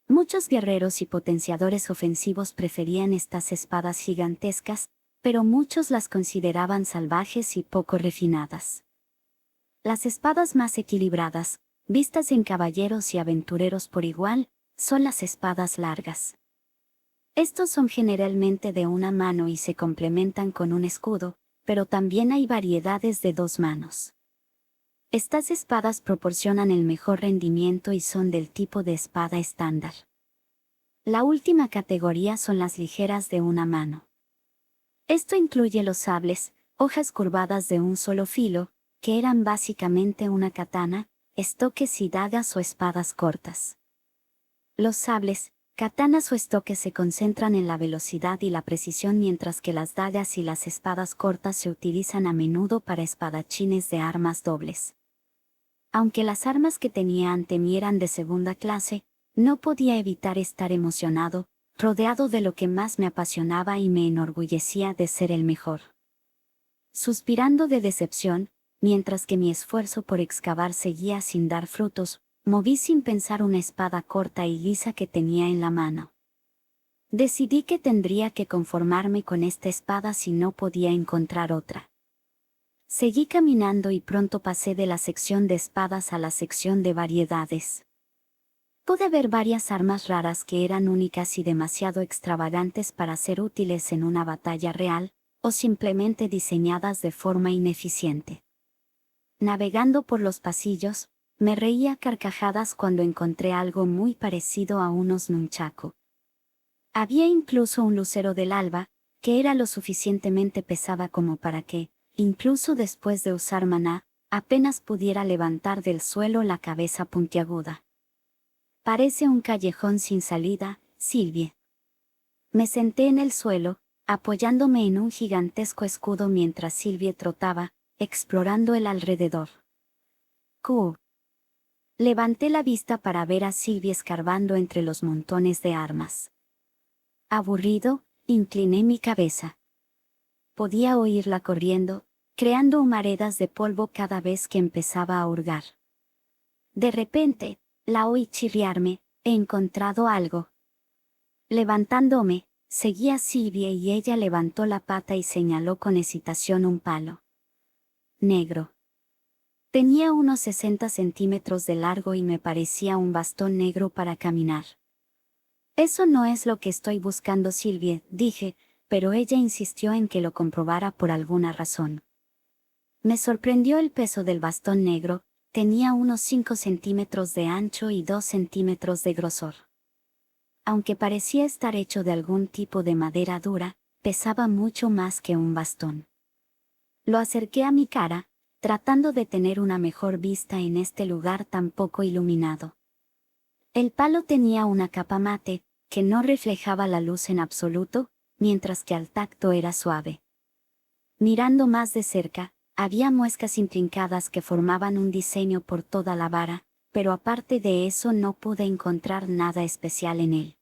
S1: Muchos guerreros y potenciadores ofensivos preferían estas espadas gigantescas, pero muchos las consideraban salvajes y poco refinadas. Las espadas más equilibradas, vistas en caballeros y aventureros por igual, son las espadas largas. Estos son generalmente de una mano y se complementan con un escudo, pero también hay variedades de 2 manos. Estas espadas proporcionan el mejor rendimiento y son del tipo de espada estándar. La última categoría son las ligeras de una mano. Esto incluye los sables, hojas curvadas de un solo filo, que eran básicamente una katana, estoques y dagas o espadas cortas. Los sables, katanas o estoques se concentran en la velocidad y la precisión, mientras que las dagas y las espadas cortas se utilizan a menudo para espadachines de armas dobles. Aunque las armas que tenía ante mí eran de segunda clase, no podía evitar estar emocionado, rodeado de lo que más me apasionaba y me enorgullecía de ser el mejor. Suspirando de decepción, mientras que mi esfuerzo por excavar seguía sin dar frutos, moví sin pensar una espada corta y lisa que tenía en la mano. Decidí que tendría que conformarme con esta espada si no podía encontrar otra. Seguí caminando y pronto pasé de la sección de espadas a la sección de variedades. Pude ver varias armas raras que eran únicas y demasiado extravagantes para ser útiles en una batalla real, o simplemente diseñadas de forma ineficiente. Navegando por los pasillos, me reía a carcajadas cuando encontré algo muy parecido a unos nunchaku. Había incluso un lucero del alba, que era lo suficientemente pesada como para que, incluso después de usar maná, apenas pudiera levantar del suelo la cabeza puntiaguda. Parece un callejón sin salida, Sylvie. Me senté en el suelo, apoyándome en un gigantesco escudo mientras Sylvie trotaba, explorando el alrededor. ¡Q! Levanté la vista para ver a Sylvie escarbando entre los montones de armas. Aburrido, incliné mi cabeza. Podía oírla corriendo, creando humaredas de polvo cada vez que empezaba a hurgar. De repente, la oí chirriarme: «He encontrado algo». Levantándome, seguí a Sylvie y ella levantó la pata y señaló con hesitación un palo. Negro. Tenía unos 60 centímetros de largo y me parecía un bastón negro para caminar. «Eso no es lo que estoy buscando, Sylvie», dije, pero ella insistió en que lo comprobara por alguna razón. Me sorprendió el peso del bastón negro. Tenía unos 5 centímetros de ancho y 2 centímetros de grosor. Aunque parecía estar hecho de algún tipo de madera dura, pesaba mucho más que un bastón. Lo acerqué a mi cara, tratando de tener una mejor vista en este lugar tan poco iluminado. El palo tenía una capa mate, que no reflejaba la luz en absoluto, mientras que al tacto era suave. Mirando más de cerca, había muescas intrincadas que formaban un diseño por toda la vara, pero aparte de eso no pude encontrar nada especial en él.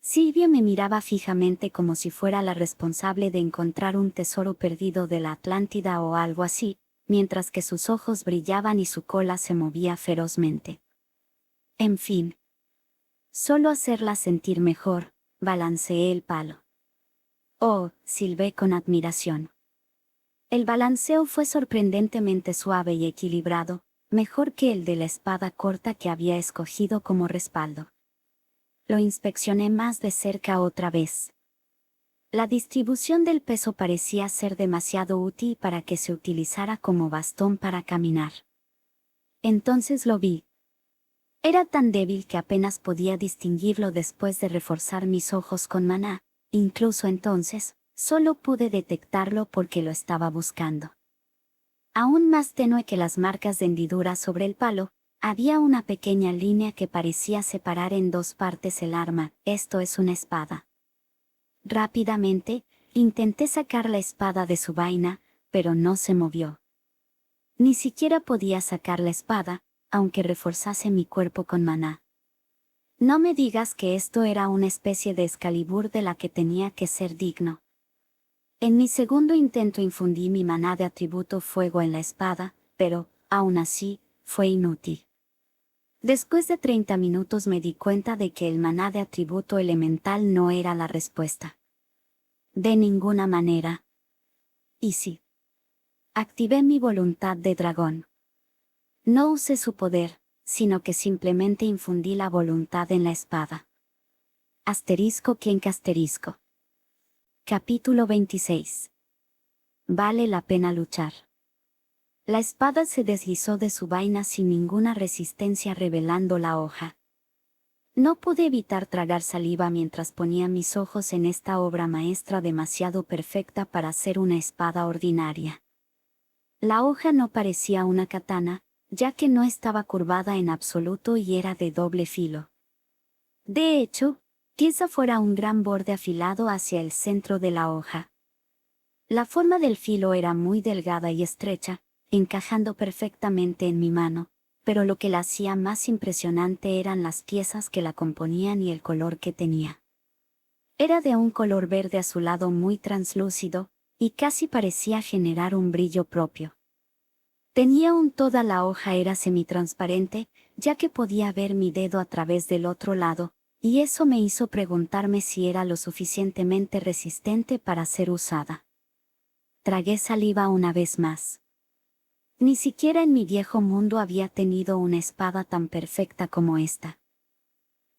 S1: Sylvie me miraba fijamente como si fuera la responsable de encontrar un tesoro perdido de la Atlántida o algo así, mientras que sus ojos brillaban y su cola se movía ferozmente. En fin. Solo hacerla sentir mejor, balanceé el palo. Oh, silbé con admiración. El balanceo fue sorprendentemente suave y equilibrado, mejor que el de la espada corta que había escogido como respaldo. Lo inspeccioné más de cerca otra vez. La distribución del peso parecía ser demasiado útil para que se utilizara como bastón para caminar. Entonces lo vi. Era tan débil que apenas podía distinguirlo después de reforzar mis ojos con maná. Incluso entonces, solo pude detectarlo porque lo estaba buscando. Aún más tenue que las marcas de hendidura sobre el palo, había una pequeña línea que parecía separar en dos partes el arma. Esto es una espada. Rápidamente, intenté sacar la espada de su vaina, pero no se movió. Ni siquiera podía sacar la espada, aunque reforzase mi cuerpo con maná. No me digas que esto era una especie de Excalibur de la que tenía que ser digno. En mi segundo intento infundí mi maná de atributo fuego en la espada, pero, aún así, fue inútil. Después de 30 minutos me di cuenta de que el maná de atributo elemental no era la respuesta. De ninguna manera. Y sí. Activé mi voluntad de dragón. No usé su poder, sino que simplemente infundí la voluntad en la espada. Asterisco quien asterisco. Capítulo 26. Vale la pena luchar. La espada se deslizó de su vaina sin ninguna resistencia revelando la hoja. No pude evitar tragar saliva mientras ponía mis ojos en esta obra maestra demasiado perfecta para ser una espada ordinaria. La hoja no parecía una katana, ya que no estaba curvada en absoluto y era de doble filo. De hecho, quizá fuera un gran borde afilado hacia el centro de la hoja. La forma del filo era muy delgada y estrecha, encajando perfectamente en mi mano, pero lo que la hacía más impresionante eran las piezas que la componían y el color que tenía. Era de un color verde azulado muy translúcido, y casi parecía generar un brillo propio. Toda la hoja era semitransparente, ya que podía ver mi dedo a través del otro lado, y eso me hizo preguntarme si era lo suficientemente resistente para ser usada. Tragué saliva una vez más. Ni siquiera en mi viejo mundo había tenido una espada tan perfecta como esta.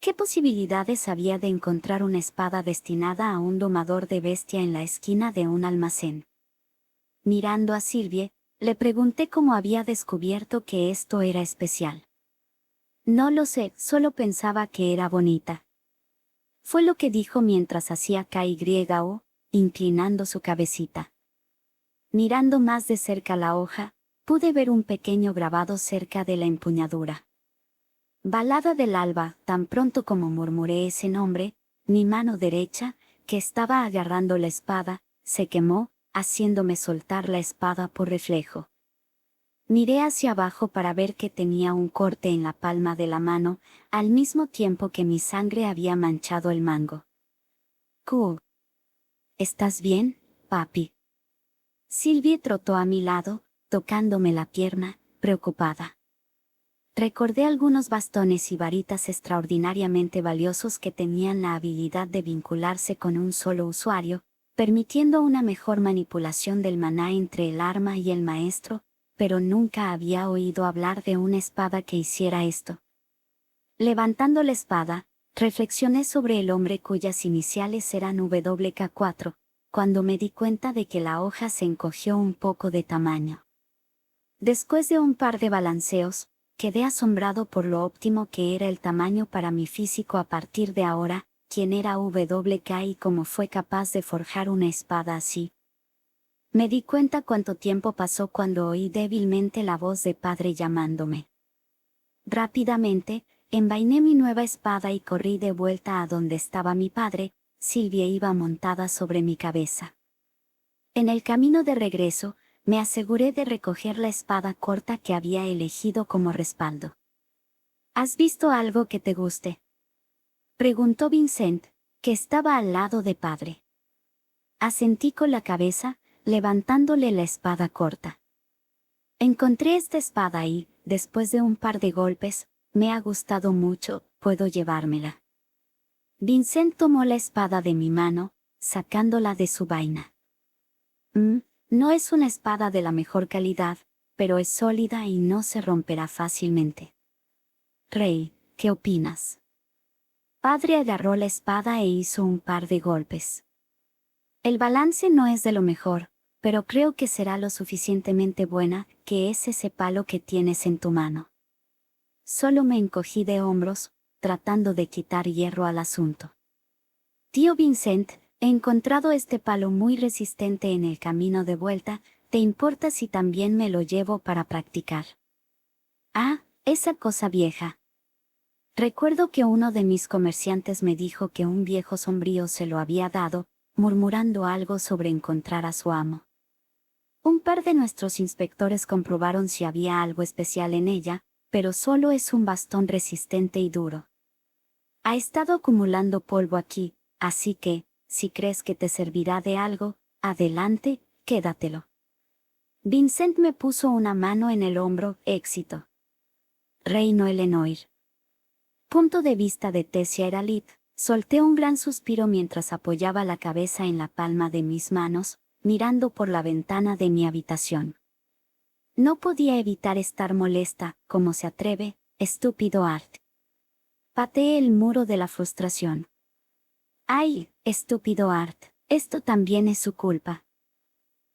S1: ¿Qué posibilidades había de encontrar una espada destinada a un domador de bestia en la esquina de un almacén? Mirando a Sylvie, le pregunté cómo había descubierto que esto era especial. No lo sé, solo pensaba que era bonita. Fue lo que dijo mientras hacía KYO, inclinando su cabecita. Mirando más de cerca la hoja, pude ver un pequeño grabado cerca de la empuñadura. Balada del alba. Tan pronto como murmuré ese nombre, mi mano derecha, que estaba agarrando la espada, se quemó, haciéndome soltar la espada por reflejo. Miré hacia abajo para ver que tenía un corte en la palma de la mano, al mismo tiempo que mi sangre había manchado el mango. Cool. ¿Estás bien, papi? Sylvie trotó a mi lado, tocándome la pierna, preocupada. Recordé algunos bastones y varitas extraordinariamente valiosos que tenían la habilidad de vincularse con un solo usuario, permitiendo una mejor manipulación del maná entre el arma y el maestro, pero nunca había oído hablar de una espada que hiciera esto. Levantando la espada, reflexioné sobre el hombre cuyas iniciales eran WK4, cuando me di cuenta de que la hoja se encogió un poco de tamaño. Después de un par de balanceos, quedé asombrado por lo óptimo que era el tamaño para mi físico a partir de ahora, quién era WK y cómo fue capaz de forjar una espada así. Me di cuenta cuánto tiempo pasó cuando oí débilmente la voz de padre llamándome. Rápidamente, envainé mi nueva espada y corrí de vuelta a donde estaba mi padre. Sylvie iba montada sobre mi cabeza. En el camino de regreso, me aseguré de recoger la espada corta que había elegido como respaldo. ¿Has visto algo que te guste?, preguntó Vincent, que estaba al lado de padre. Asentí con la cabeza, levantándole la espada corta. Encontré esta espada y, después de un par de golpes, Me ha gustado mucho, puedo llevármela. Vincent tomó la espada de mi mano, sacándola de su vaina. No es una espada de la mejor calidad, pero es sólida y no se romperá fácilmente. Rey, ¿qué opinas? Padre agarró la espada e hizo un par de golpes. El balance no es de lo mejor, pero creo que será lo suficientemente buena, que es ese palo que tienes en tu mano. Solo me encogí de hombros, tratando de quitar hierro al asunto. Tío Vincent, he encontrado este palo muy resistente en el camino de vuelta, ¿te importa si también me lo llevo para practicar? Ah, esa cosa vieja. Recuerdo que uno de mis comerciantes me dijo que un viejo sombrío se lo había dado, murmurando algo sobre encontrar a su amo. Un par de nuestros inspectores comprobaron si había algo especial en ella, pero solo es un bastón resistente y duro. Ha estado acumulando polvo aquí, así que, si crees que te servirá de algo, adelante, quédatelo. Vincent me puso una mano en el hombro, éxito. Reino Elenoir. Punto de vista de Tessia Eralit, solté un gran suspiro mientras apoyaba la cabeza en la palma de mis manos, mirando por la ventana de mi habitación. No podía evitar estar molesta, como se atreve, estúpido Art. Pateé el muro de la frustración. ¡Ay, estúpido Art! Esto también es su culpa.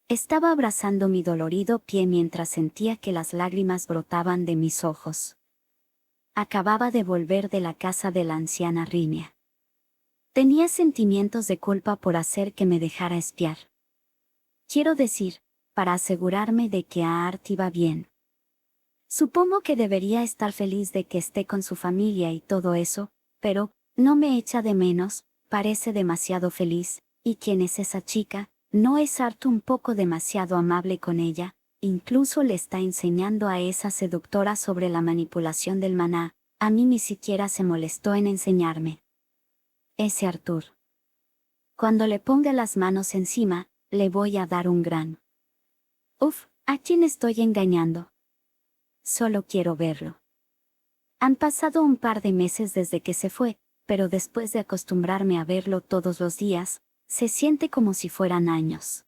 S1: Estaba abrazando mi dolorido pie mientras sentía que las lágrimas brotaban de mis ojos. Acababa de volver de la casa de la anciana Rinia. Tenía sentimientos de culpa por hacer que me dejara espiar. Quiero decir, para asegurarme de que a Art iba bien. Supongo que debería estar feliz de que esté con su familia y todo eso, pero, no me echa de menos, parece demasiado feliz, ¿y quién es esa chica? ¿No es Art un poco demasiado amable con ella? Incluso le está enseñando a esa seductora sobre la manipulación del maná, a mí ni siquiera se molestó en enseñarme. Ese Arthur. Cuando le ponga las manos encima, le voy a dar un gran. Uf, ¿a quién estoy engañando? Solo quiero verlo. Han pasado un par de meses desde que se fue, pero después de acostumbrarme a verlo todos los días, se siente como si fueran años.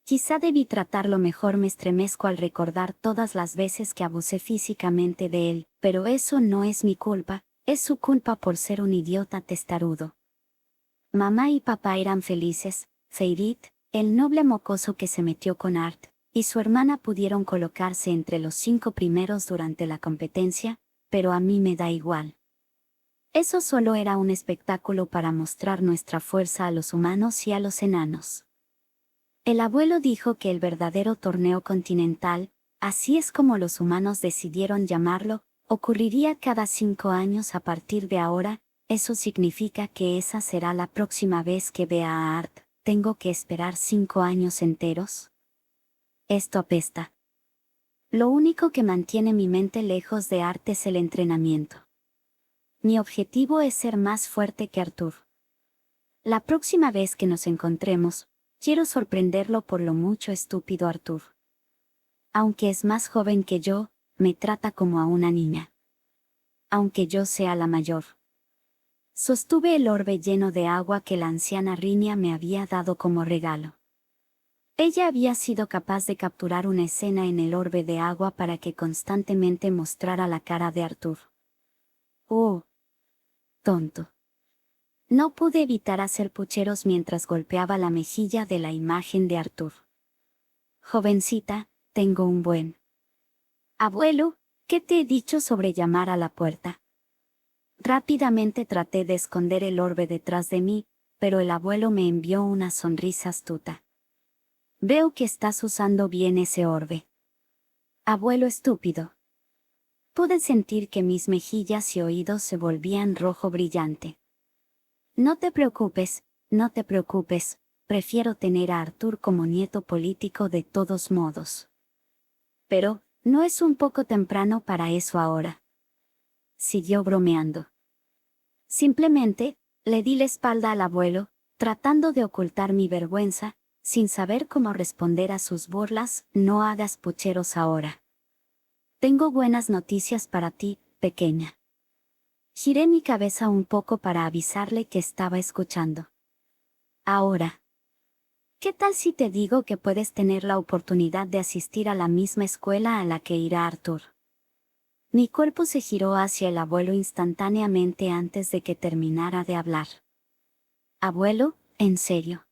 S1: Quizá debí tratarlo mejor, me estremezco al recordar todas las veces que abusé físicamente de él, pero eso no es mi culpa, es su culpa por ser un idiota testarudo. Mamá y papá eran felices, Feirit, el noble mocoso que se metió con Art, y su hermana pudieron colocarse entre los 5 primeros durante la competencia, pero a mí me da igual. Eso solo era un espectáculo para mostrar nuestra fuerza a los humanos y a los enanos. El abuelo dijo que el verdadero torneo continental, así es como los humanos decidieron llamarlo, ocurriría cada 5 años a partir de ahora. Eso significa que esa será la próxima vez que vea a Art. ¿Tengo que esperar 5 años enteros? Esto apesta. Lo único que mantiene mi mente lejos de Art es el entrenamiento. Mi objetivo es ser más fuerte que Arthur. La próxima vez que nos encontremos, quiero sorprenderlo por lo mucho estúpido Arthur. Aunque es más joven que yo, me trata como a una niña. Aunque yo sea la mayor. Sostuve el orbe lleno de agua que la anciana Rinia me había dado como regalo. Ella había sido capaz de capturar una escena en el orbe de agua para que constantemente mostrara la cara de Arthur. Oh, tonto. No pude evitar hacer pucheros mientras golpeaba la mejilla de la imagen de Arthur. Jovencita, tengo un buen. Abuelo, ¿qué te he dicho sobre llamar a la puerta? Rápidamente traté de esconder el orbe detrás de mí, pero el abuelo me envió una sonrisa astuta. Veo que estás usando bien ese orbe. Abuelo estúpido. Pude sentir que mis mejillas y oídos se volvían rojo brillante. No te preocupes, no te preocupes, prefiero tener a Arthur como nieto político de todos modos. Pero, ¿no es un poco temprano para eso ahora? Siguió bromeando. Simplemente, le di la espalda al abuelo, tratando de ocultar mi vergüenza, sin saber cómo responder a sus burlas. No hagas pucheros ahora. Tengo buenas noticias para ti, pequeña. Giré mi cabeza un poco para avisarle que estaba escuchando. Ahora, ¿qué tal si te digo que puedes tener la oportunidad de asistir a la misma escuela a la que irá Arthur? Mi cuerpo se giró hacia el abuelo instantáneamente antes de que terminara de hablar. Abuelo, ¿en serio?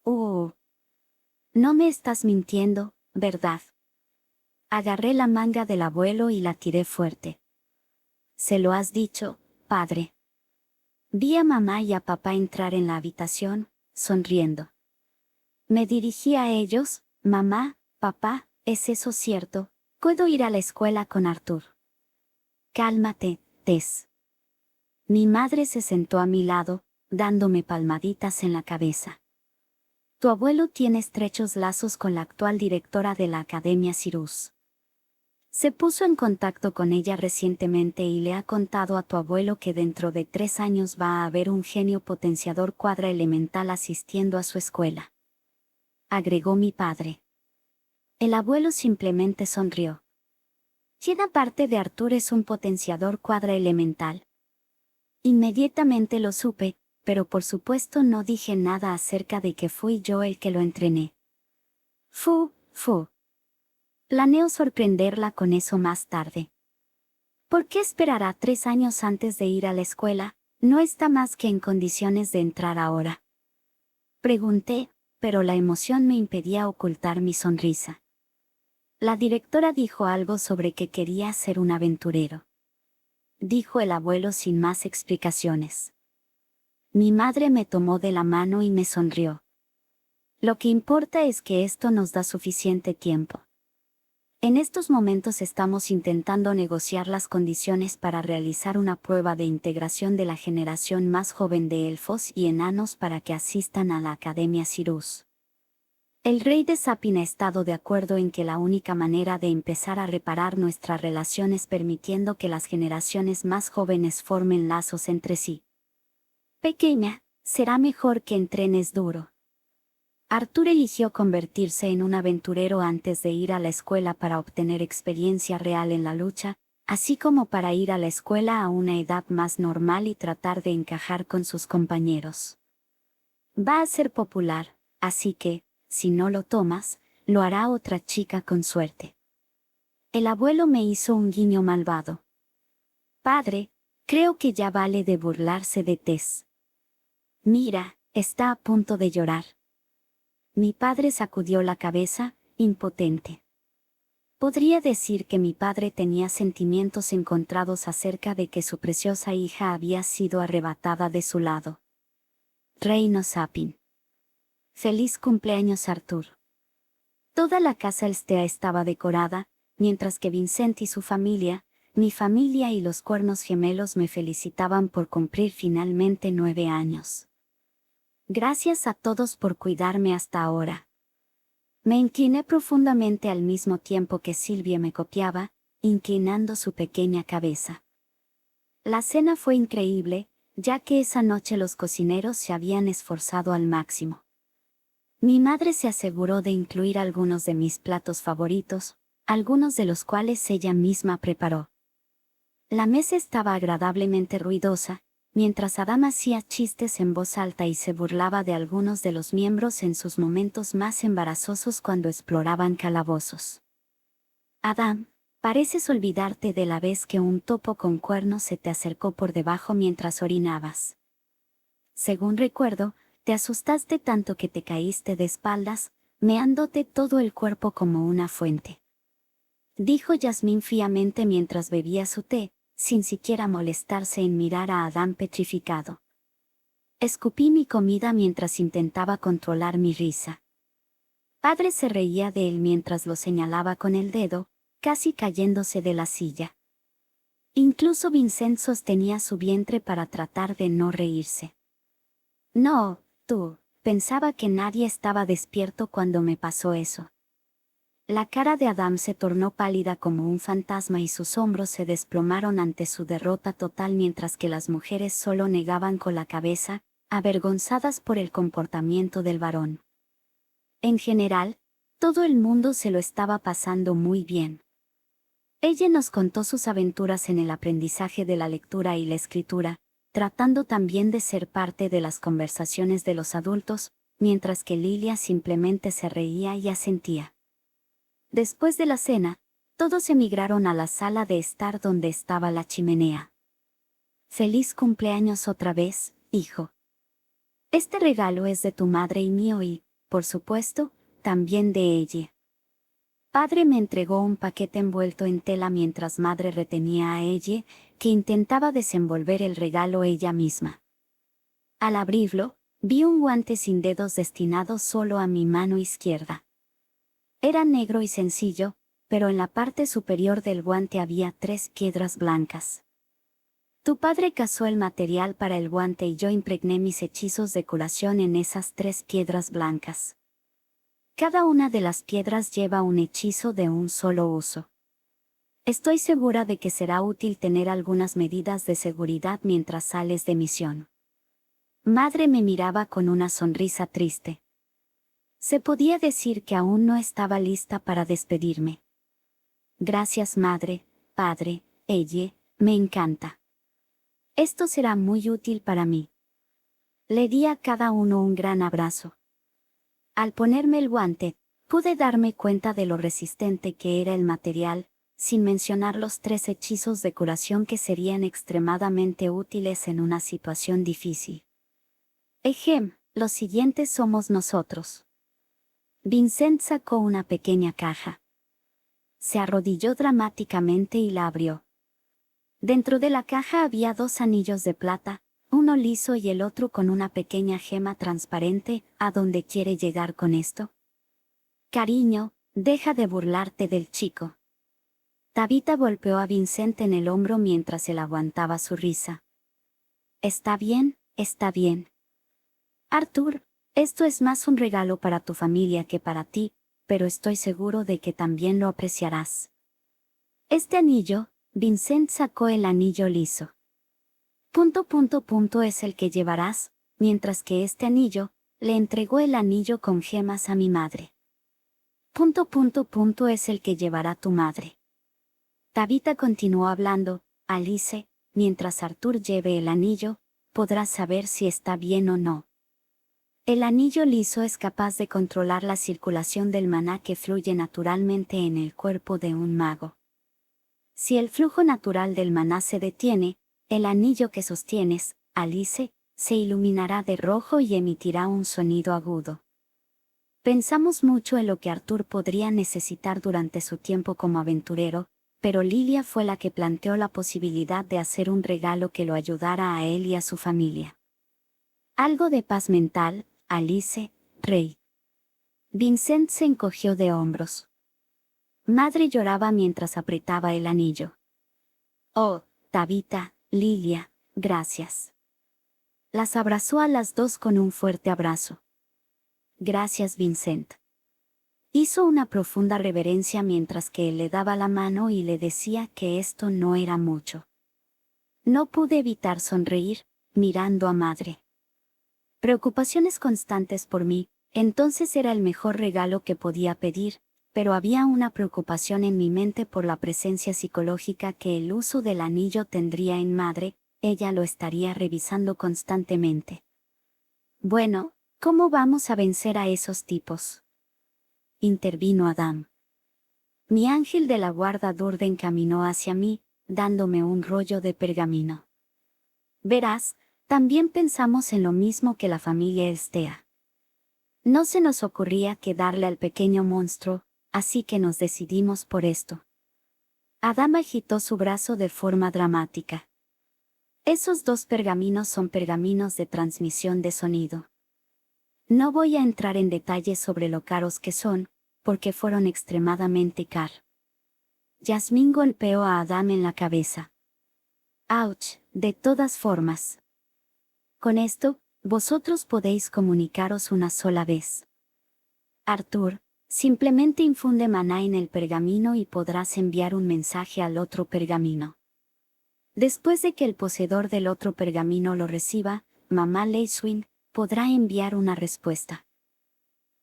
S1: No me estás mintiendo, ¿verdad? Agarré la manga del abuelo y la tiré fuerte. ¿Se lo has dicho, padre? Vi a mamá y a papá entrar en la habitación, sonriendo. Me dirigí a ellos. Mamá, papá, ¿es eso cierto? ¿Puedo ir a la escuela con Arthur? Cálmate, Tess. Mi madre se sentó a mi lado, dándome palmaditas en la cabeza. Tu abuelo tiene estrechos lazos con la actual directora de la Academia Cyrus. Se puso en contacto con ella recientemente y le ha contado a tu abuelo que dentro de 3 años va a haber un genio potenciador cuadra elemental asistiendo a su escuela. Agregó mi padre. El abuelo simplemente sonrió. ¿Quién aparte de Arthur es un potenciador cuadra elemental? Inmediatamente lo supe, pero por supuesto no dije nada acerca de que fui yo el que lo entrené. Fu. Planeo sorprenderla con eso más tarde. ¿Por qué esperará 3 años antes de ir a la escuela? No está más que en condiciones de entrar ahora. Pregunté, pero la emoción me impedía ocultar mi sonrisa. La directora dijo algo sobre que quería ser un aventurero. Dijo el abuelo sin más explicaciones. Mi madre me tomó de la mano y me sonrió. Lo que importa es que esto nos da suficiente tiempo. En estos momentos estamos intentando negociar las condiciones para realizar una prueba de integración de la generación más joven de elfos y enanos para que asistan a la Academia Cyrus. El rey de Sapin ha estado de acuerdo en que la única manera de empezar a reparar nuestra relación es permitiendo que las generaciones más jóvenes formen lazos entre sí. Pequeña, será mejor que entrenes duro. Arthur eligió convertirse en un aventurero antes de ir a la escuela para obtener experiencia real en la lucha, así como para ir a la escuela a una edad más normal y tratar de encajar con sus compañeros. Va a ser popular, así que, si no lo tomas, lo hará otra chica con suerte. El abuelo me hizo un guiño malvado. Padre, creo que ya vale de burlarse de Tess. Mira, está a punto de llorar. Mi padre sacudió la cabeza, impotente. Podría decir que mi padre tenía sentimientos encontrados acerca de que su preciosa hija había sido arrebatada de su lado. Reino Sapin. Feliz cumpleaños, Arthur. Toda la casa Elstea estaba decorada, mientras que Vincent y su familia, mi familia y los cuernos gemelos me felicitaban por cumplir finalmente 9 años. Gracias a todos por cuidarme hasta ahora. Me incliné profundamente al mismo tiempo que Sylvia me copiaba, inclinando su pequeña cabeza. La cena fue increíble, ya que esa noche los cocineros se habían esforzado al máximo. Mi madre se aseguró de incluir algunos de mis platos favoritos, algunos de los cuales ella misma preparó. La mesa estaba agradablemente ruidosa, mientras Adam hacía chistes en voz alta y se burlaba de algunos de los miembros en sus momentos más embarazosos cuando exploraban calabozos. Adam, pareces olvidarte de la vez que un topo con cuernos se te acercó por debajo mientras orinabas. Según recuerdo, te asustaste tanto que te caíste de espaldas, meándote todo el cuerpo como una fuente. Dijo Yasmín fríamente mientras bebía su té, sin siquiera molestarse en mirar a Adán petrificado. Escupí mi comida mientras intentaba controlar mi risa. Padre se reía de él mientras lo señalaba con el dedo, casi cayéndose de la silla. Incluso Vincent sostenía su vientre para tratar de no reírse. No, tú, pensaba que nadie estaba despierto cuando me pasó eso. La cara de Adam se tornó pálida como un fantasma y sus hombros se desplomaron ante su derrota total mientras que las mujeres solo negaban con la cabeza, avergonzadas por el comportamiento del varón. En general, todo el mundo se lo estaba pasando muy bien. Ella nos contó sus aventuras en el aprendizaje de la lectura y la escritura, tratando también de ser parte de las conversaciones de los adultos, mientras que Lilia simplemente se reía y asentía. Después de la cena, todos emigraron a la sala de estar donde estaba la chimenea. Feliz cumpleaños otra vez, hijo. Este regalo es de tu madre y mío y, por supuesto, también de ella. Padre me entregó un paquete envuelto en tela mientras madre retenía a ella, que intentaba desenvolver el regalo ella misma. Al abrirlo, vi un guante sin dedos destinado solo a mi mano izquierda. Era negro y sencillo, pero en la parte superior del guante había 3 piedras blancas. Tu padre cazó el material para el guante y yo impregné mis hechizos de curación en esas 3 piedras blancas. Cada una de las piedras lleva un hechizo de un solo uso. Estoy segura de que será útil tener algunas medidas de seguridad mientras sales de misión. Madre me miraba con una sonrisa triste. Se podía decir que aún no estaba lista para despedirme. Gracias madre, padre, ella, me encanta. Esto será muy útil para mí. Le di a cada uno un gran abrazo. Al ponerme el guante, pude darme cuenta de lo resistente que era el material, sin mencionar los 3 hechizos de curación que serían extremadamente útiles en una situación difícil. Los siguientes somos nosotros. Vincent sacó una pequeña caja. Se arrodilló dramáticamente y la abrió. Dentro de la caja había 2 anillos de plata, uno liso y el otro con una pequeña gema transparente. ¿A dónde quiere llegar con esto? Cariño, deja de burlarte del chico. Tabitha golpeó a Vincent en el hombro mientras él aguantaba su risa. Está bien, está bien. Arthur, esto es más un regalo para tu familia que para ti, pero estoy seguro de que también lo apreciarás. Este anillo, Vincent sacó el anillo liso. Es el que llevarás, mientras que este anillo, le entregó el anillo con gemas a mi madre. Es el que llevará tu madre. Tabitha continuó hablando, Alice, mientras Arthur lleve el anillo, podrás saber si está bien o no. El anillo liso es capaz de controlar la circulación del maná que fluye naturalmente en el cuerpo de un mago. Si el flujo natural del maná se detiene, el anillo que sostienes, Alice, se iluminará de rojo y emitirá un sonido agudo. Pensamos mucho en lo que Arthur podría necesitar durante su tiempo como aventurero, pero Lilia fue la que planteó la posibilidad de hacer un regalo que lo ayudara a él y a su familia. Algo de paz mental, Alice, Rey. Vincent se encogió de hombros. Madre lloraba mientras apretaba el anillo. Oh, Tabitha, Lilia, gracias. Las abrazó a las 2 con un fuerte abrazo. Gracias, Vincent. Hizo una profunda reverencia mientras que él le daba la mano y le decía que esto no era mucho. No pude evitar sonreír, mirando a madre. Preocupaciones constantes por mí, entonces era el mejor regalo que podía pedir, pero había una preocupación en mi mente por la presencia psicológica que el uso del anillo tendría en madre, ella lo estaría revisando constantemente. Bueno, ¿cómo vamos a vencer a esos tipos? Intervino Adam. Mi ángel de la guarda Durden caminó hacia mí, dándome un rollo de pergamino. Verás, también pensamos en lo mismo que la familia Elstea. No se nos ocurría qué darle al pequeño monstruo, así que nos decidimos por esto. Adam agitó su brazo de forma dramática. Esos 2 pergaminos son pergaminos de transmisión de sonido. No voy a entrar en detalles sobre lo caros que son, porque fueron extremadamente caros. Yasmín golpeó a Adam en la cabeza. ¡Auch! De todas formas. Con esto, vosotros podéis comunicaros una sola vez. Arthur, simplemente infunde maná en el pergamino y podrás enviar un mensaje al otro pergamino. Después de que el poseedor del otro pergamino lo reciba, mamá Leiswin podrá enviar una respuesta.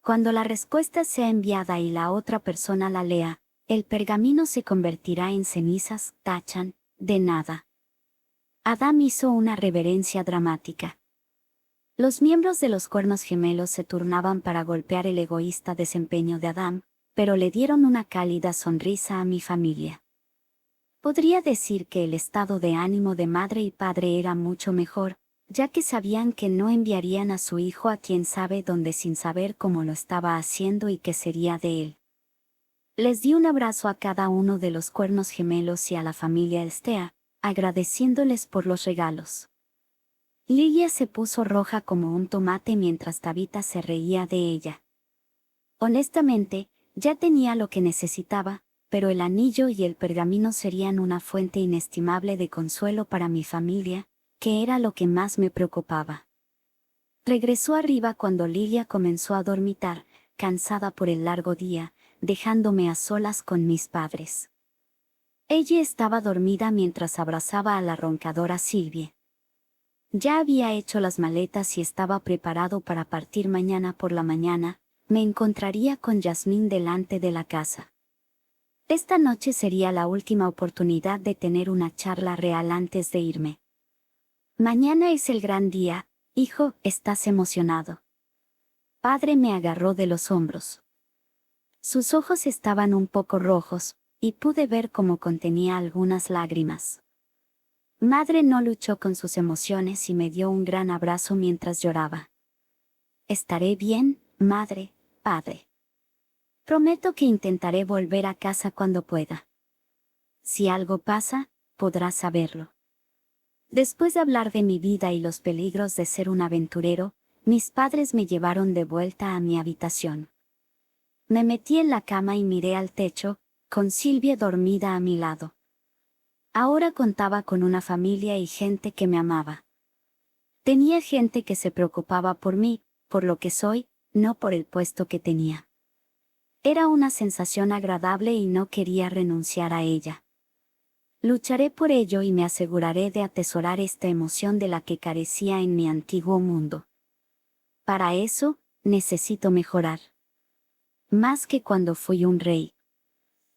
S1: Cuando la respuesta sea enviada y la otra persona la lea, el pergamino se convertirá en cenizas, tachan, de nada. Adam hizo una reverencia dramática. Los miembros de los cuernos gemelos se turnaban para golpear el egoísta desempeño de Adam, pero le dieron una cálida sonrisa a mi familia. Podría decir que el estado de ánimo de madre y padre era mucho mejor, ya que sabían que no enviarían a su hijo a quien sabe dónde sin saber cómo lo estaba haciendo y qué sería de él. Les di un abrazo a cada uno de los cuernos gemelos y a la familia Estea, agradeciéndoles por los regalos. Lilia se puso roja como un tomate mientras Tabitha se reía de ella. Honestamente, ya tenía lo que necesitaba, pero el anillo y el pergamino serían una fuente inestimable de consuelo para mi familia, que era lo que más me preocupaba. Regresó arriba cuando Lilia comenzó a dormitar, cansada por el largo día, dejándome a solas con mis padres. Ella estaba dormida mientras abrazaba a la roncadora Sylvie. Ya había hecho las maletas y estaba preparado para partir mañana por la mañana. Me encontraría con Yasmín delante de la casa. Esta noche sería la última oportunidad de tener una charla real antes de irme. Mañana es el gran día, hijo, ¿estás emocionado? Padre me agarró de los hombros. Sus ojos estaban un poco rojos, y pude ver cómo contenía algunas lágrimas. Madre no luchó con sus emociones y me dio un gran abrazo mientras lloraba. Estaré bien, madre, padre. Prometo que intentaré volver a casa cuando pueda. Si algo pasa, podrás saberlo. Después de hablar de mi vida y los peligros de ser un aventurero, mis padres me llevaron de vuelta a mi habitación. Me metí en la cama y miré al techo, con Sylvie dormida a mi lado. Ahora contaba con una familia y gente que me amaba. Tenía gente que se preocupaba por mí, por lo que soy, no por el puesto que tenía. Era una sensación agradable y no quería renunciar a ella. Lucharé por ello y me aseguraré de atesorar esta emoción de la que carecía en mi antiguo mundo. Para eso, necesito mejorar. Más que cuando fui un rey.